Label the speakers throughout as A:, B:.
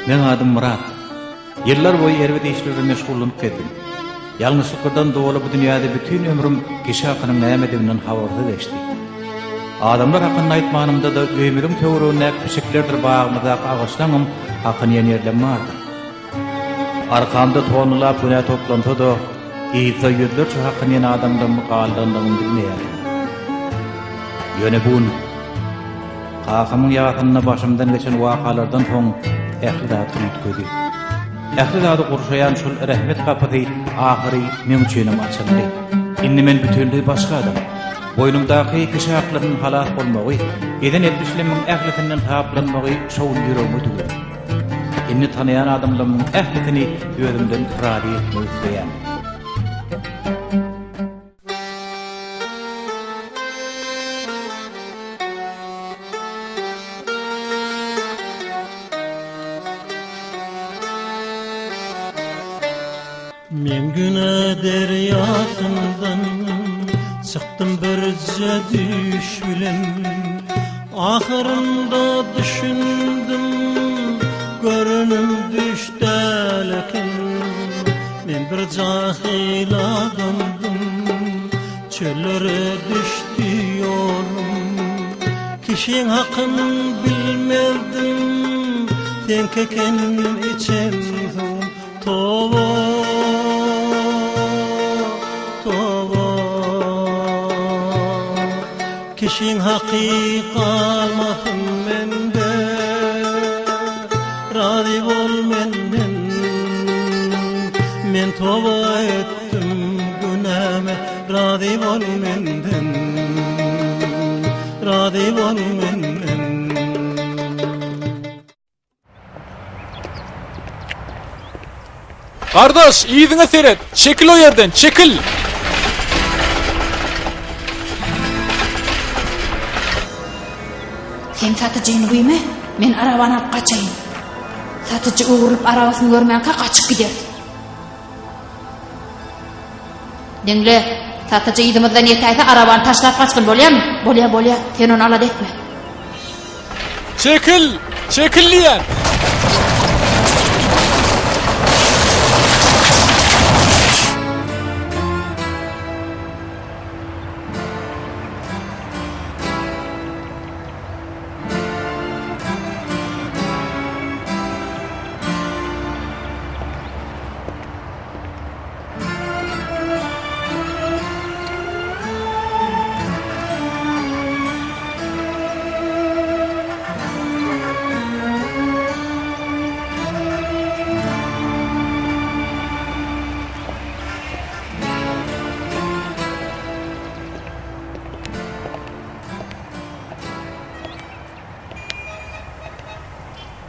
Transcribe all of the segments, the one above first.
A: Men adım Murat. Yıllar boyu erbede işlerle meşgullanıp geldim. Yalnızlıklardan doğulu bu dünyada bütün ömrüm kişi hakkının nämediğinden habersiz geçti. Adamlar hakkını aytmanımda da ömrüm töwrüne küçüklerdir bağımda ağaçlanım hakkını yenirlenmedi. Arkamda tonlap güne toplantı da İza yüzlerce hakkını yen adamdan mıqaldandığını bilmeyelim. Yöne bun Qakamın yakınına başımdan geçen vakalardan soň ähli zat üýtgedi. Ähli zady gurşayan şol rahmet kapydy ahyry men üçinem açyldy. Indi men bütünlüği başga adam. Boynumdaky kişi haklarynyň halas bolmagy, eden etmişleriň ählitinden taplanmagy şol ýüregime tügedi. Indi tanayan adamlaryň ählitini ýözümden rady etmek isleýän.
B: Men güne deryasından çıktım birce düş bilen. Ahırında düşündüm görünüm düştäleken. Men bir cahil adamdım, çöllere düştü yolum. Kişinin hakkını bilmezdim, tenkeken içemdim. Tova Kişin hakikalmasın mende, razı ol menden. Men tova ettim günahime, razı ol menden, razı ol menden.
C: Kardeş, iyiliğine seyret. Çekil o yerden, çekil.
D: Sen satıcıyını duyma, men arabanı alıp kaçayım. Satıcı uğurlup arabasını görmeyen kaçıp gider. Dinle, satıcı idimizden yetaysa arabanı taşlap kaçkın bolya mı? Bolya, sen onu alad etme.
C: Çekil diyen.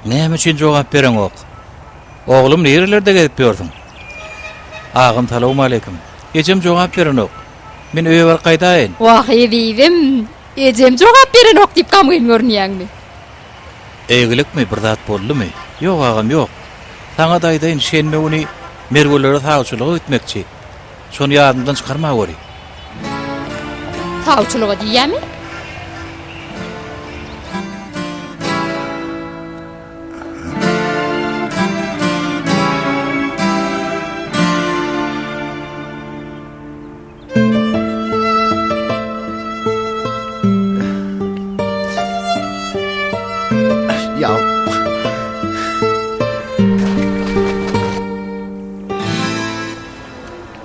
A: Näme üçin jogap beren ok? Oglum nerelerde gezip ýördiň? Agam salam aleikum. Ejem jogap beren ok. Men öýe bar gaýdaýyn.
D: Wah ebivim, ejem jogap beren ok dip gamgyn görnýäňmi?
A: Eýgilikmi bir zat boldymy? Ýok agam ýok. Saňa daýdaýyn şenme uny merwelere sağçylyk etmekçi. Şonu ýadymdan çykarma gori.
D: Sağçylygy diýämi?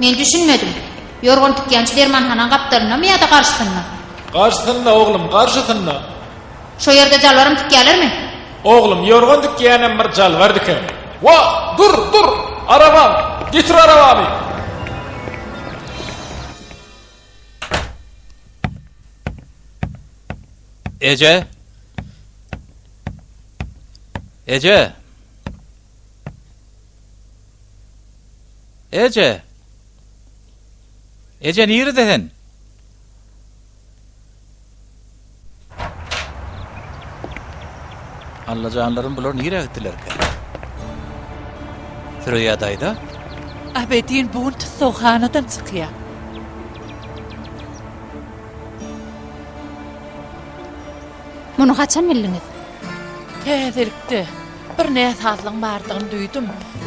D: Men düşünmedim. Yorgun tükkençi dermanhanan kaptarına mı ya da karşısına?
C: Karşısında oğlum, karşısında.
D: Şu yerde calvarım tükkeler mi?
C: Oğlum, yorgun tükkeyenem bir cal var diken. Vah, dur, arabam, getir arabamı.
A: Ece. Ece nereden? Allah canlarım bular nereye gittiler ki? Süreyadayda?
E: Abedin bun soğanadan çıkıyor.
D: Bunu kaçan bildiniz?
E: Tezirikti. Bir näs hazlyň bardygyny duýdum.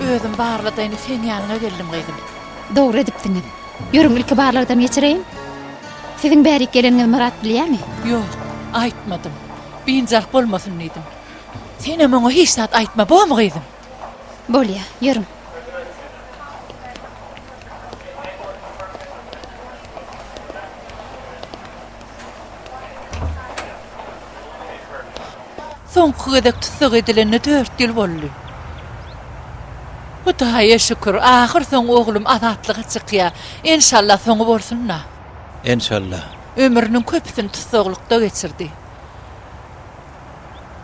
E: Özüm barladyny sen ýanyna geldim gyzym.
D: Dogry edipdiňiz. Ýörüň ilki barlardan geçireýin. Siziň bärik geleniňiz Murat bilýärmi?
E: Ýok, aýtmadym. Biňjak bolmasyn diýdim. Sen maňa hiç zat aýtma bolmy gyzym?
D: Bolýa, ýörüň.
E: Soňky gedek tutsak edilende 4 ýyl boldy. Hudaýa şükür, ahir soň oglum azatlyga çykýar. İnşallah soňy bolsunna.
A: İnşallah.
E: Ömrüniň köpüsini tutsaklykda geçirdi.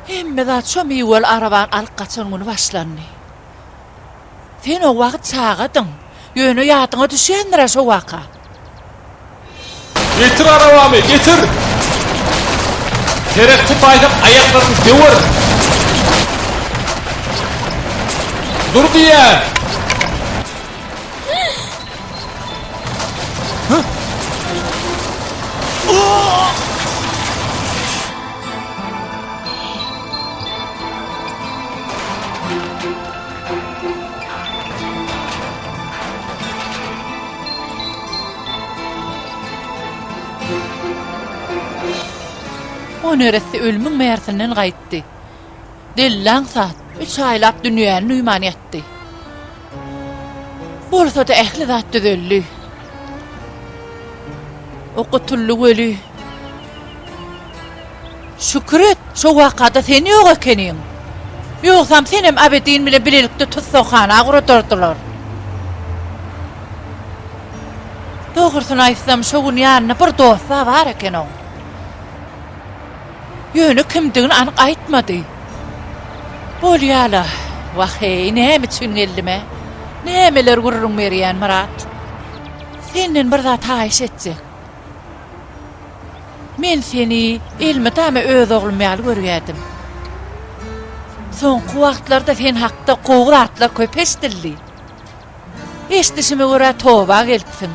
E: Hemme zat şo meýwel araban alyp gaçan güni başlandy. Sen o wagt çağadyň. Ýöne ýadyňa düşendir şo waka.
C: Getir arabamı, getir. Terekti baydım ayaklarını dövür. Dur diye.
E: O neresi ölümün meğersinden gaýtdy. Dellaň saat 3 aýlap dünýäni nüýman etdi. Bolsa da ähli zat düzelli. O gutully weli. Şükret, şo wakada seni ýok ekeniň. Ýoksam senem abedin bile bilelikde tutsakhana guratyrdylar. Dogrusyny aýtsam şo gün ýanyna bir dosta bar eken o. Ýöne kimdigini anyk aýtmady. Bolýala, wahy näme üçin geldime? Nämeler gurrun berýän Murat? Senden bir zat taýyş etjek. Men seni ilmi tamy öz oglum ýaly görýärdim. Soňky wagtlarda sen hakda gowratlar köp estildi. Esdişime görä toba gelipsiň.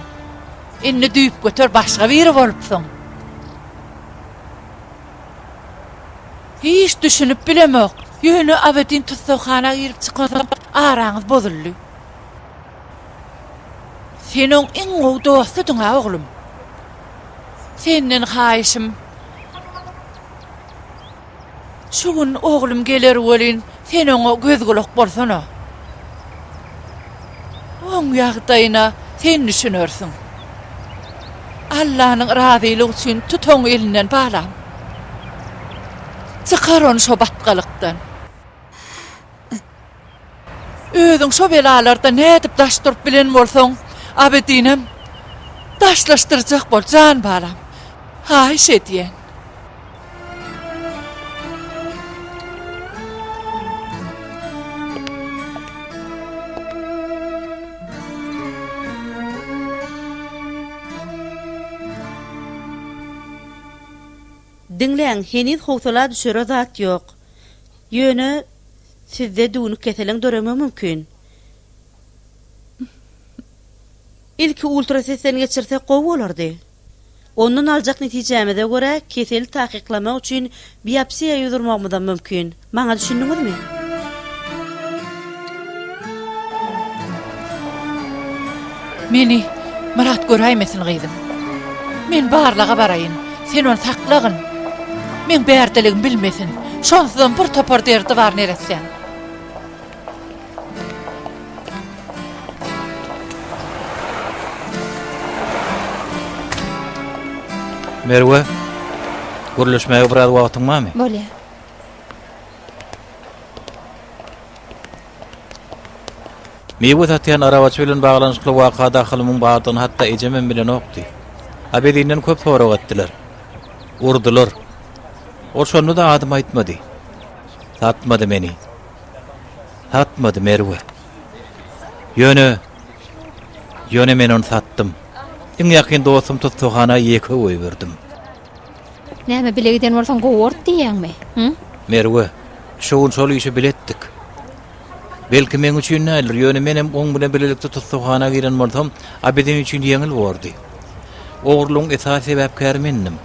E: Inni düýüp götür başga biri bolupsyň. Hiç düşünüp bilemek. Ýöne abedin tutsakhana girip çykansam araňyz bozuldy. Seniň iň gowy dostudyň oglum. Senden haýyşym. Şu gün oglum geler welin sen oňa gözgülük bolsana. Oň ýagdaýyna sen düşünürsiň. Allahyň razylygy üçin tutoň elinden balam. Çykar onu şo batgalykdan. Özüň şo belalarda nädip daşdyryp bilen bolsaň, abedinem daşlaşdyrjak bol jan balam. Haýyş etýän.
F: Dinleň, heniz howsala düşere zat ýok. Ýöne sizde dünük keselen döreme mümkin. İlki ultrasesden geçirsek gowy bolardy. Ondan aljak netijemize görä keseli takyklamak üçin biopsiýa ýudurmagmyz mümkin. Maňa düşündiňizmi?
E: Meni Murat göräýmesin gyzym. Men barlaga baraýyn. Sen onu saklagyn. Men bärdeligim bilmesin. Şonsuzdan bir topar derdi var neresen.
A: Merwe, guruluşmaya biraz wagtyň barmy?
D: Bolýa.
A: Meýwe satýan arabaçy bilen baglanyşykly waka dahylymyň bardygyny hatda ejemen bilen okdy. Abedinden köp sorak etdiler. Urdular. O şonu da adım aýtmady. Satmady meni. Satmady Merwe. Ýöne men onu sattım. Iň ýakyn dostum tutsakhana ýeke goý berdim.
D: Näme bilegiden bolsaň gowurt diýäňmi?
A: Merwe, şoň şol işi biletdik. Belki men üçin näler, ýöne menem oň bilen bilelikde tutsakhana giren bolsam, abedin üçin ýeňil boldy. Oğurluğun esas sebäpkäri mendim.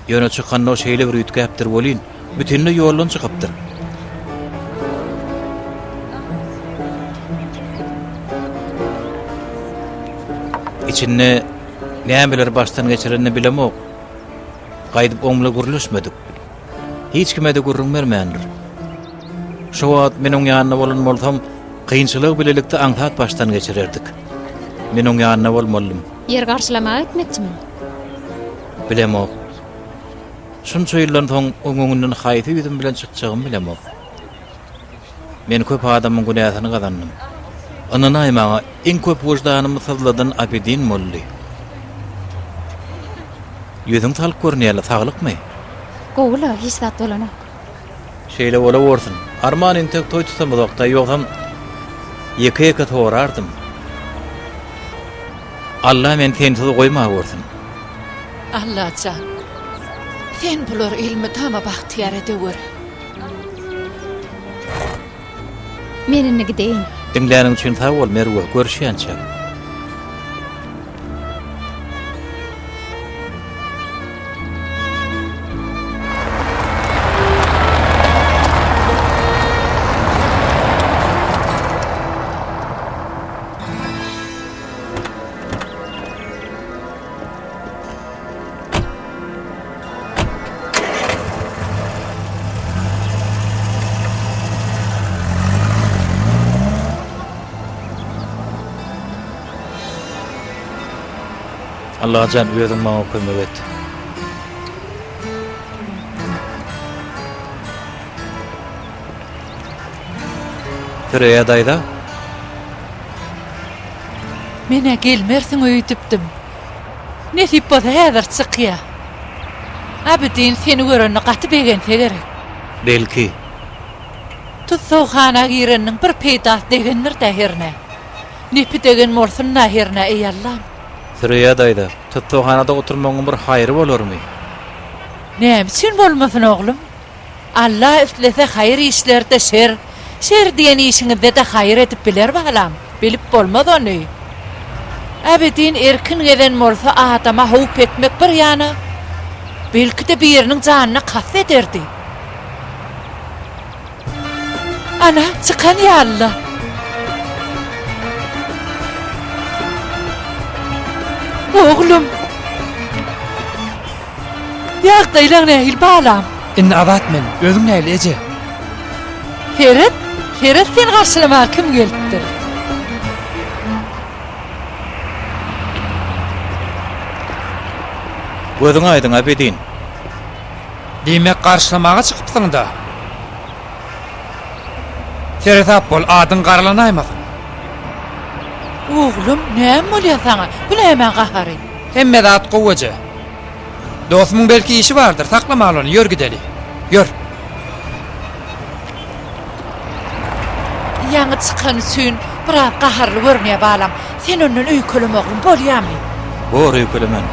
A: Ýöne çykan o şeýle bir üýtgäpdir bolýan, bütünli ýoldan çykypdyr. İçinde nämeler baştan geçirenini bilemok. Gaýdyp oňla gürleşmedik. Hiç kime de gurrun bermeýändir. Şo wagt men oň ýanyna bolan bolsam, kynçylyk bilelikde aňsat baştan geçirerdik. Men oň ýanyna bolmalym.
D: Yer garşylamaga etmekçimin.
A: Bilemok. Şunça ýyldan soň oňuňdan haýsy ýüzüm bilen çykjagym bilemok. Men köp adamyň günäsini gazandym. Onyna maňa iň köp wujdanymy sızladan abidin molly. Ýüzüň salyp görnýärli saglykmy?
D: Gowla hiç zat bolana.
A: Şeýle bola bolsun. Armanyň tek toý tutamaz wagtda ýoksam ýeke torardım. Allah men tensiz goýma bolsun.
E: Allah can. Sen bular ilmi tama bahtiyar edewir.
D: Menini gideyin.
A: Dinläniň üçin sag bol Merwe, görüşýänçä. Allah can özüň maňa kömek et. Türeýe daýda?
E: Mene gelmersiň öýtüpdim. Nesip bolsa häzir çykýa. Abidin seni göreni gaty begense gerek.
A: Belki.
E: Tutsowxana gireniniň bir peýdat degendir tähirne. Nepi degen bolsun nähirne ey Allah.
A: Türeýe daýda. Tuttuğanada oturmagyň bir haýry bolarmy?
E: Näme üçin bolmasyn oglum? Allah üstlese haýr işlerde şer diýen işiňizde de haýr edip biler balam. Bilip bolmaz ony. Abidin erkin geden bolsa adama howp etmek bir ýana, belki de biriniň janyna kasd ederdi. Ana çıkan ya Allah. Oğlum. Ýagdaýlaň nähil balam?
C: Inni azat men, özüm nähil eje.
E: Ferit sen garşylama kim gelipdir?
A: Gözüň aýdyň Abidin.
C: Diýmek garşylamaga çykypsyň da. Seretap bol, adyň garalanaýmasyn.
E: Oğlum, näme bolýar saňa? Bu näme gahary?
C: Hemme zat gowaja. Dostumyň belki işi bardyr, saklama ony, ýör gideli. Ýör.
E: Ýaňy çykan üçin biraz gaharly görnýär balam. Sen onuň öýkelemegin bolýarmy?
A: Bor öýkelemen.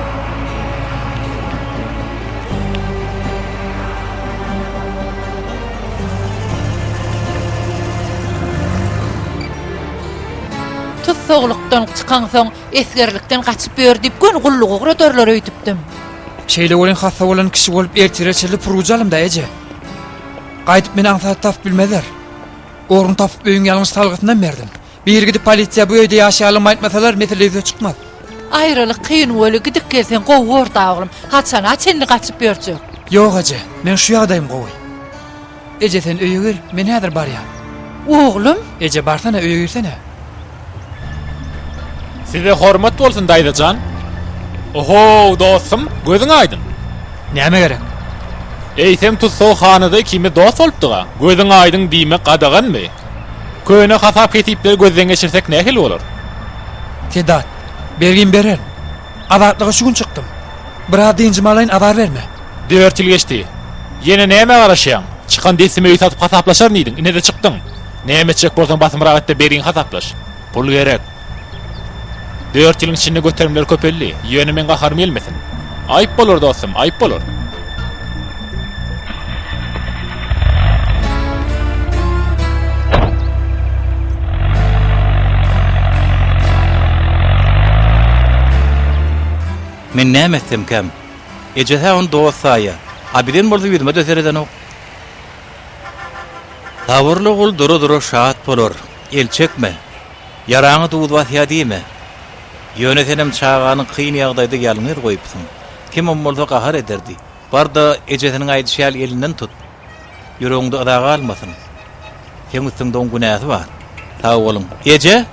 E: Tutsoglukdan çıkan soň esgerlikden gaçyp berdip gün gullugy gurdarlar öýtüpdim.
C: Şeýle bolan hassa bolan kişi bolup ertireçili purujalym da eje. Gaýdyp meni aňsat tap bilmezler. Orun tapyp öýüň ýalňyş talgysyndan berdim. Bir gidip polisiýa bu öýde ýaşaýalym aýtmasalar mesele çykmaz.
E: Aýrylyk kyn boly gidip gelsen gowur dagylym. Haçan açenli gaçyp berjek.
C: Ýok eje, men şu ýagdaýym gowy. Eje sen öýe gir, men häzir barýar.
E: Oğlum,
C: Eje barsana öýe girsene.
G: Size hormat bolsun daýdajan. Oho, dostum, gözüň aýdyn.
C: Näme gerek?
G: Eýsem tutsow kimi dost bolupdyga? Gözüň aýdyn diýmek gadaganmy? Köne hasap ketipler gözden geçirsek nähil bolar?
C: Sedat, bergin beren. Azatlyga şu gün çykdym. Biraz diňji malaýyn azar berme.
G: 4 ýyl geçdi. Ýene näme garaşýan? Çıkan desime öýü satyp hasaplaşar niýdin? Ine de çykdyň. Näme çek bolsaň basymyrak etde berin hasaplaş. Pul gerek. 4 ýylyň içinde göterimler köpelli. Ýöne men gaharmy elmesin. Aýyp bolar dostum, aýyp bolar.
A: Men näme etsem kem? Eje on dosaýa. Abidin bolsa ýüzüme dösereden ok. Tawurly gul duru şahat bolar. El çekme. Yaraňy tuğut wasýa diýme. Yönetenim çağanın kıyın yağdayda yalınır koyupsun. Kim olsa qahar ederdi. Barda ejetinin aydışyal elinden tut. Yüreğinde adağa almasın. Sen üstünde on günahı var. Sağ olun. Ece?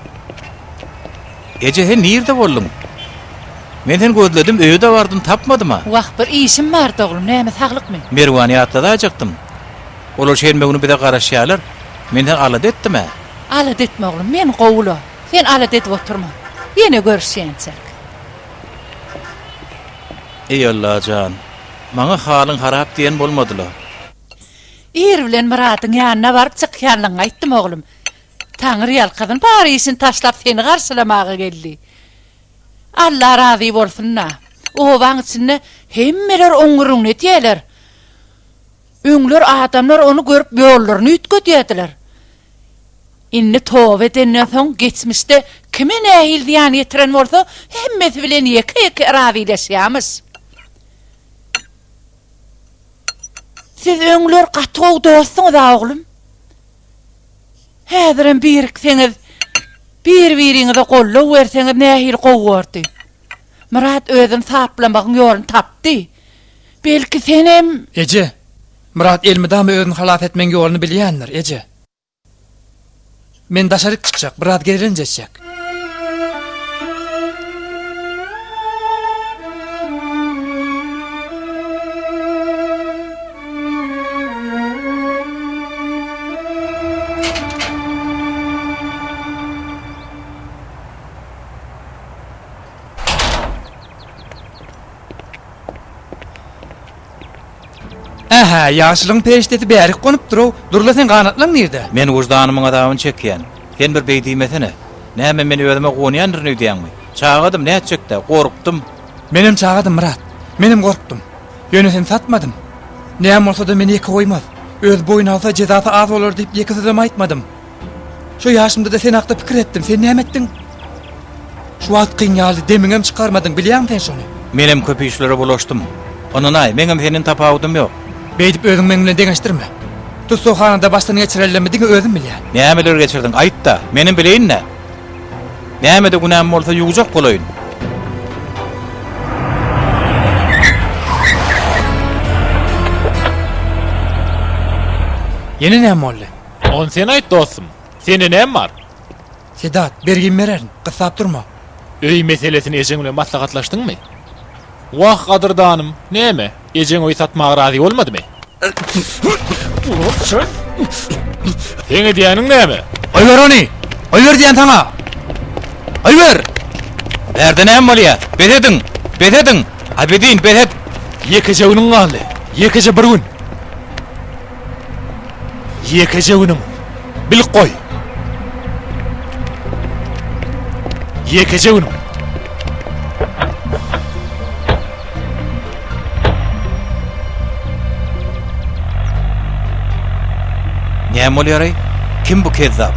A: Ece he nirde bollum? Men sen gözledim, öýde bardym, tapmadım ha.
E: Wagt bir işim bar dogulum, näme saglykmy?
A: Merwani atladı ajaktım. Olar şermegini bir de garaşýarlar. Menden alat etdim ha.
E: Alat etme oğlum, men gowula. Sen alat etip oturma. Yine görüşýänçek.
A: Ey Allah can. Maňa halyň harap diýen bolmadylar.
E: Ir bilen Muratyň ýanyna baryp çykýanlygyny aýtdym oğlum. Taňry ýalkadan bari işin taşlap seni garşylamaga geldi. Allah razı bolsunna. O waň içinde hemmeler oňuruny etýärler. Öňler adamlar onu görüp ýollaryny ütgetýärdiler. Inni tövbe edenden soň geçmişde kime nähil diýan ýetiren bolsa, hemmesi bilen ýeke razylaşýarmyş. Siz öňler gatyw dostsuňyz oglum. Häzirem birikseňiz, bir-biriňize gollap berseňiz nähil gowurdy. Murat özüm saplamagyň ýoluny tapdy. Belki senem...
C: Ece, Murat elmidam özüni halaf etmeň ýoluny bilýändir, Ece. Men daşaryk çykjak, Murat gelirin jetjek. Aha, yaşlyň peşdeti bärik gonyp duraw. Durla sen ganatlaň nirde?
A: Men wujdanymyň adamyny çekýän. Sen bir beýdiýmesene. Näme men özüme gonyýandyryny diýäňmi? Çağadym, näçekde, gorkdum.
C: Menim çağadym Murat. Menim gorkdum. Ýöne sen satmadym. Näme bolsa da meni ýeke goýmaz. Öz boyun alsa jezasy az bolar diýip ýeke sözüm aýtmadym. Şu ýaşymda da sen hakda pikir etdim. Sen näme etdiň? Şu wagt kynýaly demiňem çykarmadyň, bilýärmi sen şonu?
A: Menem köp işlere bulaşdym. Onuny meňem senin tapawdym ýok.
C: Beýdip özüň meňle deňeşdirme. Tutsokhanada başdan geçirellermi diňe özüm bilýär.
A: Nämeler geçirdiň? Aýt da, menim bileýin ne? Näme-de günahym bolsa ýuwjak bolaýyn.
C: Yeni näme boldy?
G: On sen aýt dostum. Sende näme bar?
C: Sedat, bergin bererin, gysap durma.
G: Öý meselesini ejeň bilen maslahatlaşdyňmy? Wah qadyrdanym, näme? Ejeň oý satmaga razy bolmadymy? Seňe diýäniň näme?
C: Oýber ony. Oýber diýen taňa. Oýber.
A: Berde näme bolýar? Bedediň. Abedin, bedet.
G: Ýekeje günüň galdy. Ýekeje bir gün. Ýekeje günüň. Bil goý. Ýekeje günüň.
A: Näme bolýar? Kim bu kezzap?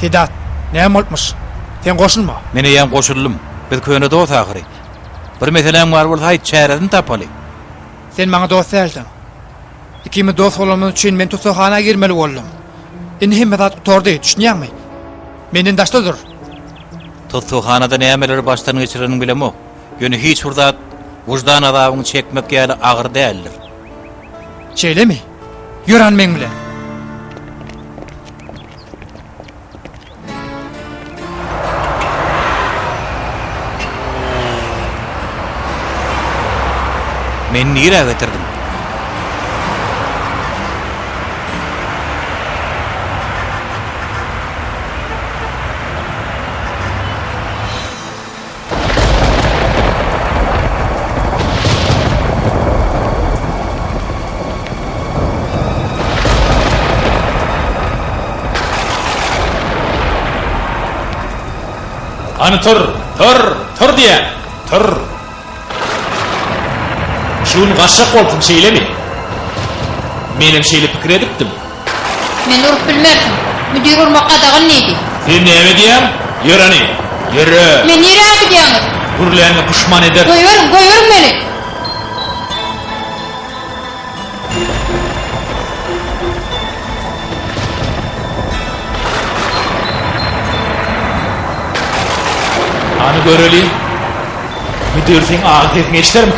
C: Sedat, näme bolmuş? Sen goşulma.
A: Meni ýa goşuldum. Biz köýne dost ahyry. Bir meselem bar bolsa aýt, çäredin tapaly.
C: Sen maňa dost däldiň. Ikimiz dost bolamyz üçin men tutsakhana girmeli boldum. Indi hem zat utordy, düşünýärmi? Menden daşda dur.
A: Tutsakhanada nämeleri başdan geçireniň bilemok. Ýöne hiç hurdat wujdan azabyny çekmek ýaly agyr däldir.
C: Şeýlemi? Ýören meň bilen.
A: Men nire getirdim?
G: Ani tur diýär. Tur. Şun gaşak bolsun şeýlemi? Menem şeýle pikir edipdim.
D: Men urup bilmerdim. Müdür urmakka dagyn neydi?
G: Sen näme diýär? Ýöreni. Ýöre.
D: Men nire gidiýäňiz?
G: Gurlaňy puşman eder.
D: Goýberin meni.
G: Onu göreliyim. Müdür sen ağır tezine işlerim ki.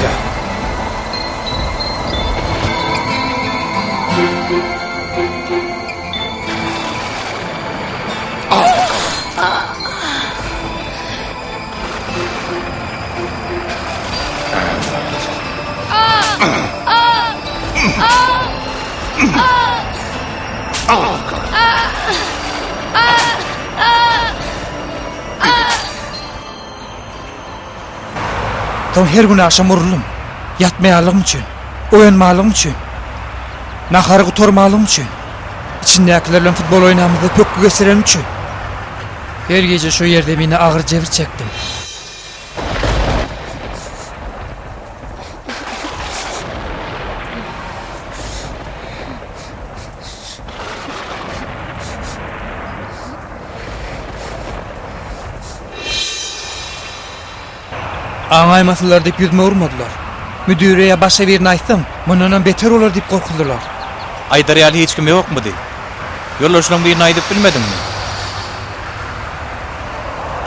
C: Tom her gün akşam urulum. Yatmayalım için, oyanmalım için, naharı kutormalım için, içindekilerle futbol oynamızda pökkü gösterelim için. Her gece şu yerde beni ağır cevir çektim. Ağaymasılar deyip yüzme vurmadılar. Müdüreye başa verini aytsam, bundan beter olur deyip korkuldular.
A: Aydaryalı hiç kim yok mu di? Yoldaşının birini aydıp bilmedin mi?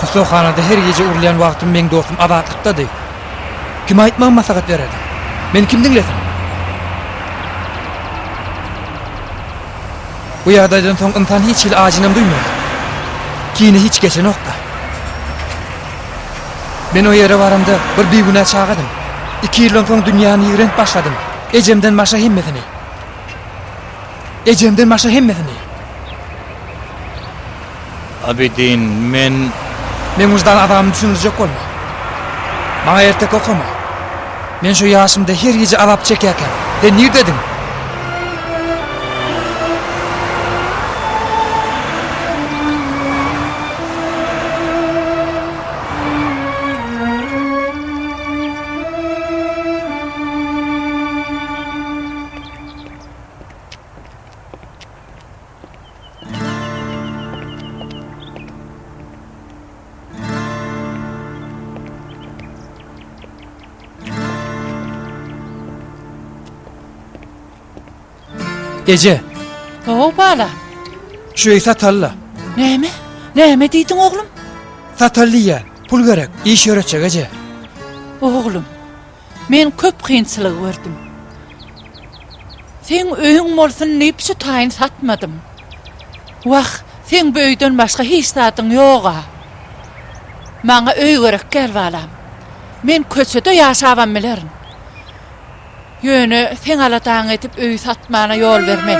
C: Tusoxanada her gece urlayan vaktim ben dostum adatlıkta dey. Kim aytmağın masakat vererdi? Ben kim dinlesin? Bu yağdaydan son insan hiç il acınım duymuyor. Kini hiç geçen nokta. Ben o yere varımda bir güne çağırdım. 2 yıldan sonra dünyanı yürent başladım. Ecemden maşa hemmedini.
A: Abidin, men
C: uzdan adamı düşünülecek olma. Bana ertek okuma. Men şu yaşımda her gece alap çekerken. De nir dedim. Ece,
E: O bala.
C: şu ey satalla.
E: Näme? Näme diýdiň oglum?
C: Satallı ya, pul gerek, iş öğretecek Ece.
E: Oglum. Men köp kynçylyk gördüm. Sen öýüň bolsun näpsi taýyn satmadym. Wah, sen böýden başga hiç zatyň ýoga. Maňa öý gerek gel balam. Men köçede ýaşabam bilerin. Ýöne sen alataň etip öý satmana ýol berme.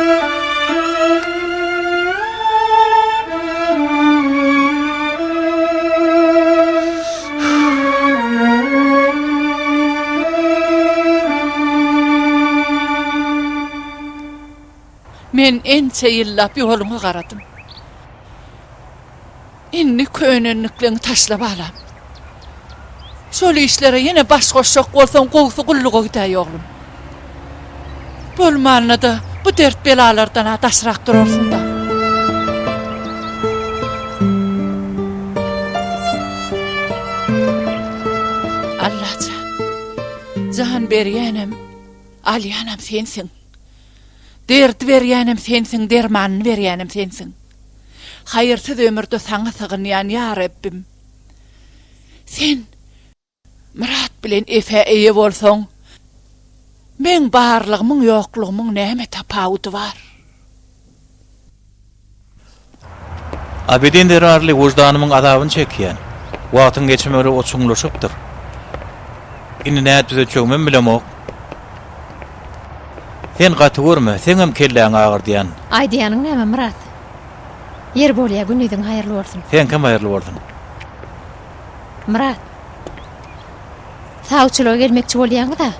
E: Men ençe ýyllap ýolumy garadym. Inni könenliklerini taşlap alam. Şol işlere ýene baş goşşak bolsaň gowsy gullugy gitäýär oglum. Bolmanyna da bu dert belalardan ataşrak durursun da. Allahça, can berýänem, alýanam sensiň. Dert berýänem sensiň, dermanyny berýänem sensiň. Haýyrsyz ömürde saňa sygynýan ýa Rabbim. Sen Murat bilen efe eýe bolsaň, men barlygymyň ýoklugymyň näme tapawuty bar?
A: Abidin derarly wujdanymyň azabyny çekýän. Wagtyň geçmegi oçuňlaşypdyr. Indi näde düzeltjegimi bilemok. Sen gaty görme, sen hem kelläň agyr diýän.
D: Aýdýanyň näme Murat? Yer bolýa günüňiň haýyrly bolsun.
A: Sen kim haýyrly boldun?
D: Murat. Sağçylyga gelmekçi bolýaňy da.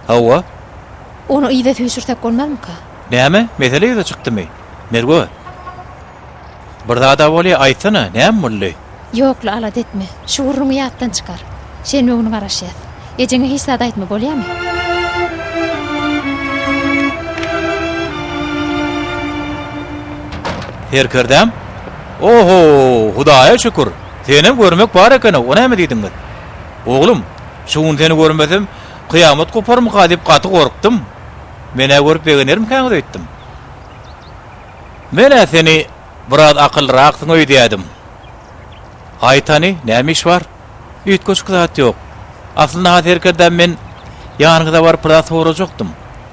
A: Hawa?
D: Onu ýa-da süýsürsek bolmazmyka?
A: Näme? Mesele ýa-da çykdymy? Nerge? Bir zada bolýa aýtsana, näme boldy?
D: Ýokla alat etme. Şuuruňy ýatdan çykar. Sen öňüňi garaşýar. Ejeňe hiç zat aýtma bolýarmy?
A: Her kirdem? Oho, Hudaýa şükür. Seni görmek bar ekeni, o näme diýdiň? Oglum, şuň seni görmesem, kıyamet koparmyka diýip gaty gorkdym. Mene görüp begenerim kaňy diýdim. Mene seni biraz akylrak soňy diýdim. Aýtany, näme iş bar? Üýtgeçik zat ýok. Aslynda Serkerdem men ýanyňyza baryp biraz sorajakdym.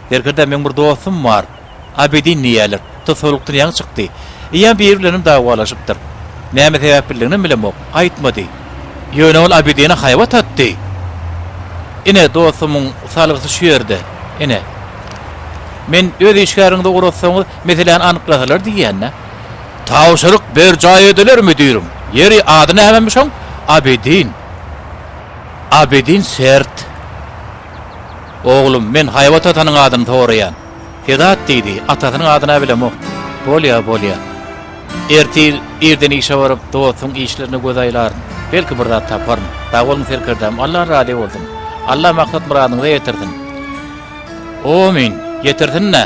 A: Serkerdem men bir dostum bar. Abedin niýeler. Tosolukdan ýaňy çykdy. Ýa bir bilenim dagwalaşypdyr. Näme sebäp bilenim bilemok. Aýtmady. Ýöne ol Abedine haýwat atdy. Ine dostumyň salgysy şu ýerde. Ine. Men öz işgärinde uğraşsaňyz meseleni anyklasalar diýende. Tawşyryk bir jaý edilermi diýerim. Ýeri adyny hememişoň Abedin. Abedin sert. Oğlum men haýwat atanyň adyny toraýan. Sedat diýdi, atasynyň adyna bilemok. Bolya. Ertir erden işe baryp dostum işlerini gözaýlar. Belki bir zat taparm. Dagwalym Serkerdem, Allah razy bolsun. Allah maksat muradyňy ýetirsin. Amin. Ýetirsin-ne?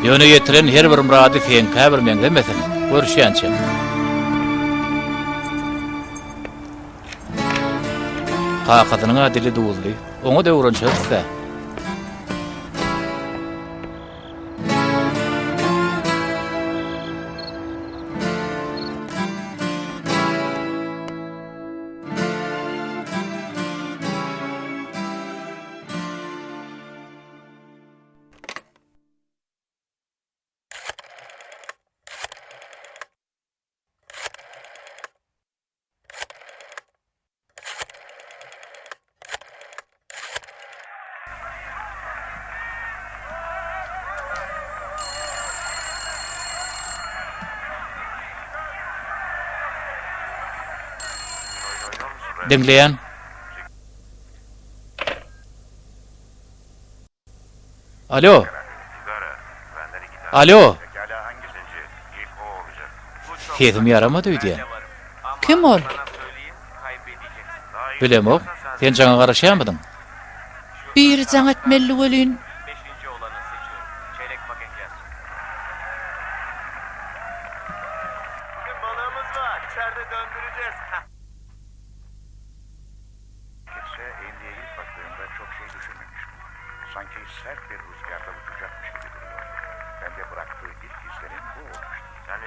A: Ýöne ýetiren her bir murady sen käbir men demesin. Görüşýänçe. Kakadynyň adili duldy. Oňa da urançysa. Dinleyen. Alo. Alo. Sesim yaramadı diye.
E: Kim ol?
A: Bilemok. Sen jaňa garaşýanmydyň?
E: Bir jaň etmeli bolýyn.
H: Sanki sert bir rüzgarda uçacakmış gibi duruyor. Ben de bıraktığı ilk izlerim bu olmuştu. Yani...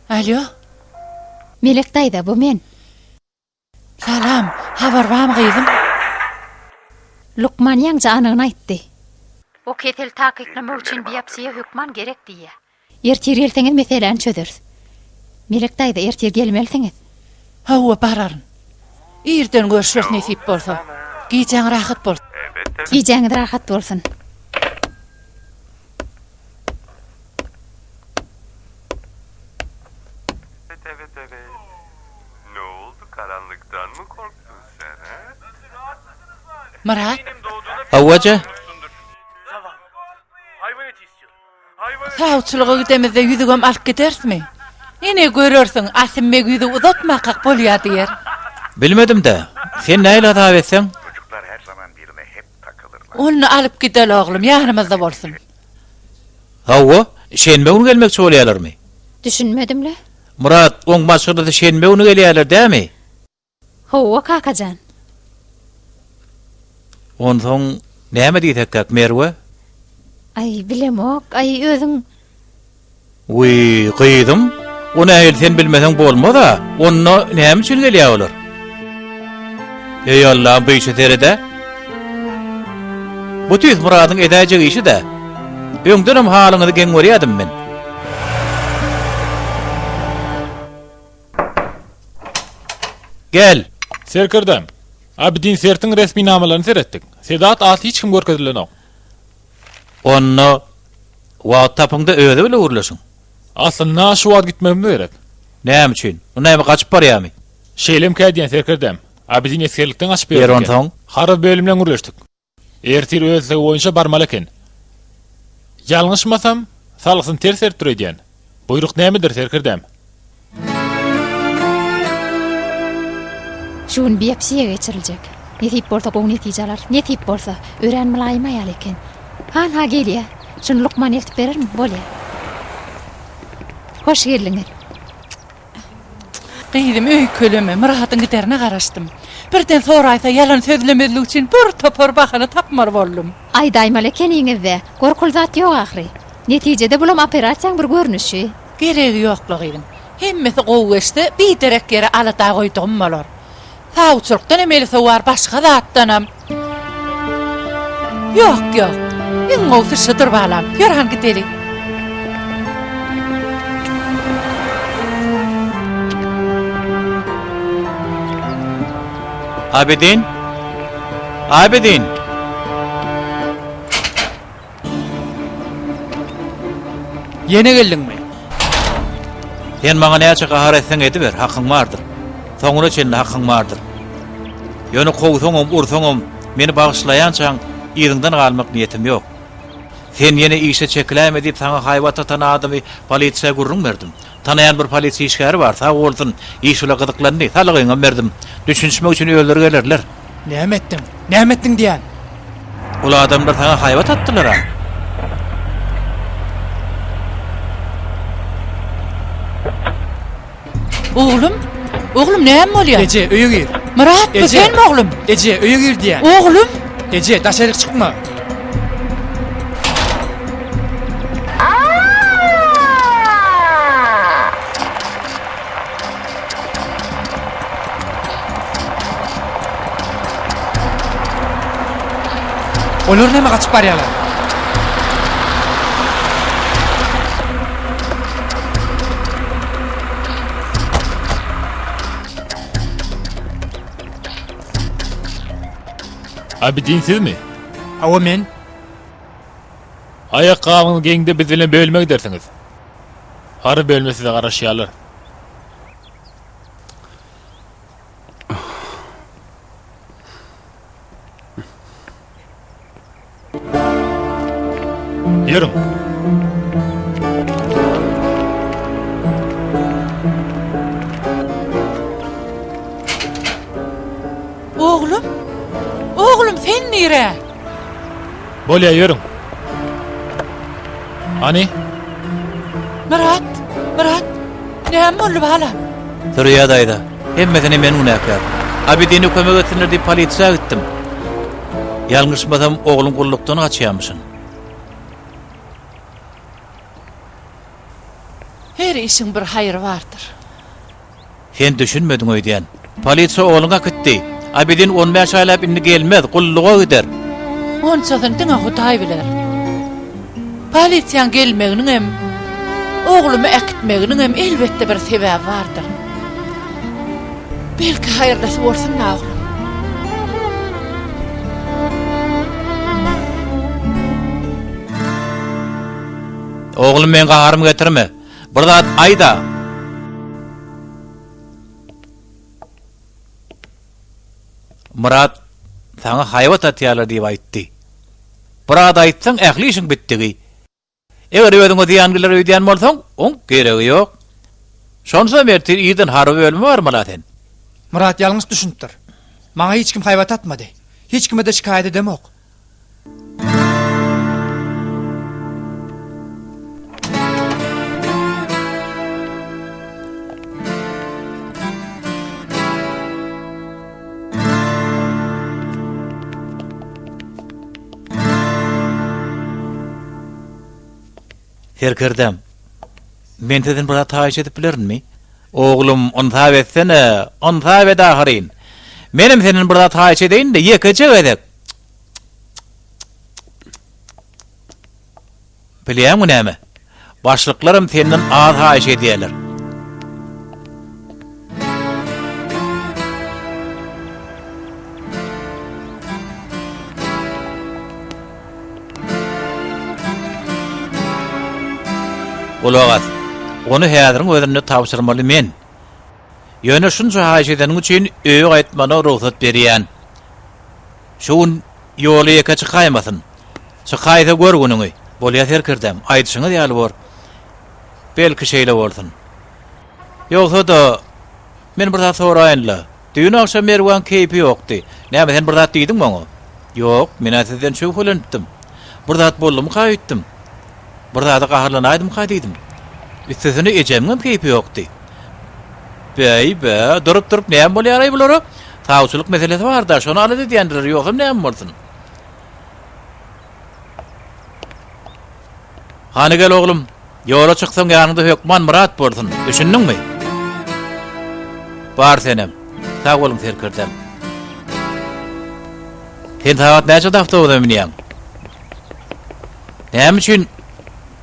E: Alo.
D: Melek daýda bu men.
E: Salam. Habar barmy gyzym?
D: Lukman ýaňja anygyny aýtdy. O ketel takyklamak üçin biopsiýa hükman gerek diýe. Ertir gelseňiz meseleni çözeriz. Melek daýda ertir gelmeliňiz.
E: Hawa bararyn. Erden görüşmek nesip bolsa. Giýjaň rahat bolsun.
D: Giýjaň rahat bolsun.
I: Evet. Ne oldu? Karanlıktan mı korktun sen he?
E: Murat,
A: Awwaja.
I: Hayvan eti istiyorum. Hayvan eti.
E: sağçylyga gidemizde ýüzügem alyp gidersmi? Ine görürsiň, asymek ýüzü uzatmakak bolýar diýer.
A: Bilmedim de. Sen näle adap etseň?
H: Çocuklar her zaman birine hep takılırlar.
E: Onu alyp gidel oglum, ýanymyzda bolsun.
A: Hawa, şenbe unu gelmekçi bolýarlarmy?
D: Düşünmedimle.
A: Murat, oň başgyrda şenbe unu gelýärler dämi?
D: Hawa kakajan.
A: Onsoň näme diýsek Merwe?
D: Ay bilemok, ay özüň.
A: Uy, gyýdym. Onu ägir sen bilmeseň bolmada, onu näme üçin gelýär olar? Ey Allah, bu işe terede. Bu tüýs Muradyň edäjek işi de. Öňdenem halyňyzy geň görýärdim men. Gel.
G: Serkerdem. Abedin Sert'in resmi namalaryny seretdik. Sedat aty hiç kim görkezlenok.
A: Onu WhatsApp'ynda öýde bile urlasyň.
G: Aslynda şu wagt gitmem gerek.
A: Näme üçin? Onu näme gaçyp barýarmy?
G: Şeýlem kädiýän Serkerdem. Abedin eskerlikden açyp
A: Ber
G: berdi.
A: onsoň?
G: Harap bölümden urlaşdyk. Ertir özlegi boýunça barmaly eken. Ýalňyşmasam, salgysyn ters ertirýän. Buyruk nämedir Serkerdem?
D: Şun biopsiýa geçiriljek. Netip bolsa bu netijalar, netip bolsa öğrenmelaýmaýar eken. Ha gelýär. Şunu Lukman eltip berermi? Bolýar. Hoş geldiňiz.
E: Giydim öýkeleme, Muratyň giderine garaşdym. Birden soraýsa yalan sözlemeli üçin bir topar bahana tapmar boldum.
D: Aýdaýmaly keniňizde gorkul zat ýok ahry. Netijede bulam operasiýaň bir görnüşi.
E: Geregi ýoklugydyň. Hemmesi gowuşdy, bir derek yere alata goýdum bolar. Sağçylykdan emelisi war başga zatdanam. Yok. Iň gowsy şydyr balam. Ýörhan gidelik.
A: Abidin? Abidin!
C: Yene geldiňmi?
A: Sen maňa näçe gahar etseň ediber, hakyň bardyr. Soňuna çenli hakyň bardyr. Ýöne gowsoňam, ursoňam, meni bagyşlaýançaň ýeriňden galmak niýetim ýok. Sen ýene işe çekiläme diýip saňa haýwat atan adamy polisiýa gurrun berdim. Tanayan bir polisiýa işgäri bar, sag bolsun, iş ula gyzyklandy, salagyňa berdim. Düşünşmek üçin öýler gelerler.
C: Näme etdiň diýen?
A: Ula adamlar saňa haýwat atdylar ha.
E: Oğlum näme bolýar?
C: Ece, öýe gir.
E: Murat, bu
C: Ece.
E: senmi oğlum?
C: Ece, öýe gir diýen.
E: Oğlum?
C: Ece, daşaryk çykma. Olur näme gaçyp barýarlar?
G: Abidin sizmi?
C: Awa men
G: Ayak qağını geňde biz bilen bölmek dersiňiz. Hary bölmesine garaşýarlar. Yürüm.
E: Oğlum sen nire?
G: Bolya yürüm. Ani?
E: Murat, näme boldy bala?
A: Sürüýä daýda. Hemmesini men unakar. Abidini kömek etsinler diýip polisiýa gittim. Ýalňyşmasam oglum gullukdan gaçýarmyşyn.
E: Her işin bir haýry bardyr.
A: Sen düşünmediň öýdän. Polisiýa ogluňa gitdi. Abidin 15 aýlap indi gelmez, gulluga gider.
E: Onçadan diňe Hudaý biler. Polisiýaň gelmeginiň hem oglumy äkitmeginiň hem elbetde bir sebäbi bardyr. Belki haýyrlysy bolsun oglum.
A: Oglum men gaharym getirme. Bir zat aýda. Murat saňa haýwat atýarlar diýip aýtdy. Burada aýtsaň ähli işiň bitdigi. Eger öýüňe diýangylar öýdän bolsaň, on geregi ýok. Şonsa mertir ýydan harby bölme bar malaten.
C: Murat ýalňyş düşünipdir. Maňa hiç kim haýwat atmady. Hiç kime de şikaýet edemok.
A: Serkirdem. Men teden bir taýyş edip bilerimmi? Oglum on taýetsene, on taýet ahyrin. Menim senen bir taýyş edeýin de ýekece edek. Bilýärmi näme? Başlyklarym senden az taýyş edýärler. Olagat. Onu häziriň özüne tapşyrmaly men. Ýöne şunça haýyş edeniň üçin öýe gaýtmana ruhsat berýän. Şuň ýoly ýeke çykaýmasyn. Çykaýsa görgünüňi. Bolýar serkirdem. Aýdyşyňyz ýaly bor. Belki şeýle bolsun. Ýogsa da men bir zat soraýynla. Düýün akşam merwan keýpi ýokdy. Näme sen bir zat diýdiň maňa? Ýok, men sizden şüphelendim. Bir zat boldum, gaýtdym. Bir zat gaharlanaýdym, gaýdydım. Üstesine ecemgem keyfi yoktu. Be, durup näme bolýar bulara? Tawçylyk meselesi bar da, şonu alyp diýendir, ýoksam näme bolsun? Hany gel oglum, ýola çyksaň ýanynda Hökman Murat bolsun. Düşündiňmi? Bar senem. Sag bolun serkirdem. Sen taýat näçe dafta bolýan? Näme üçin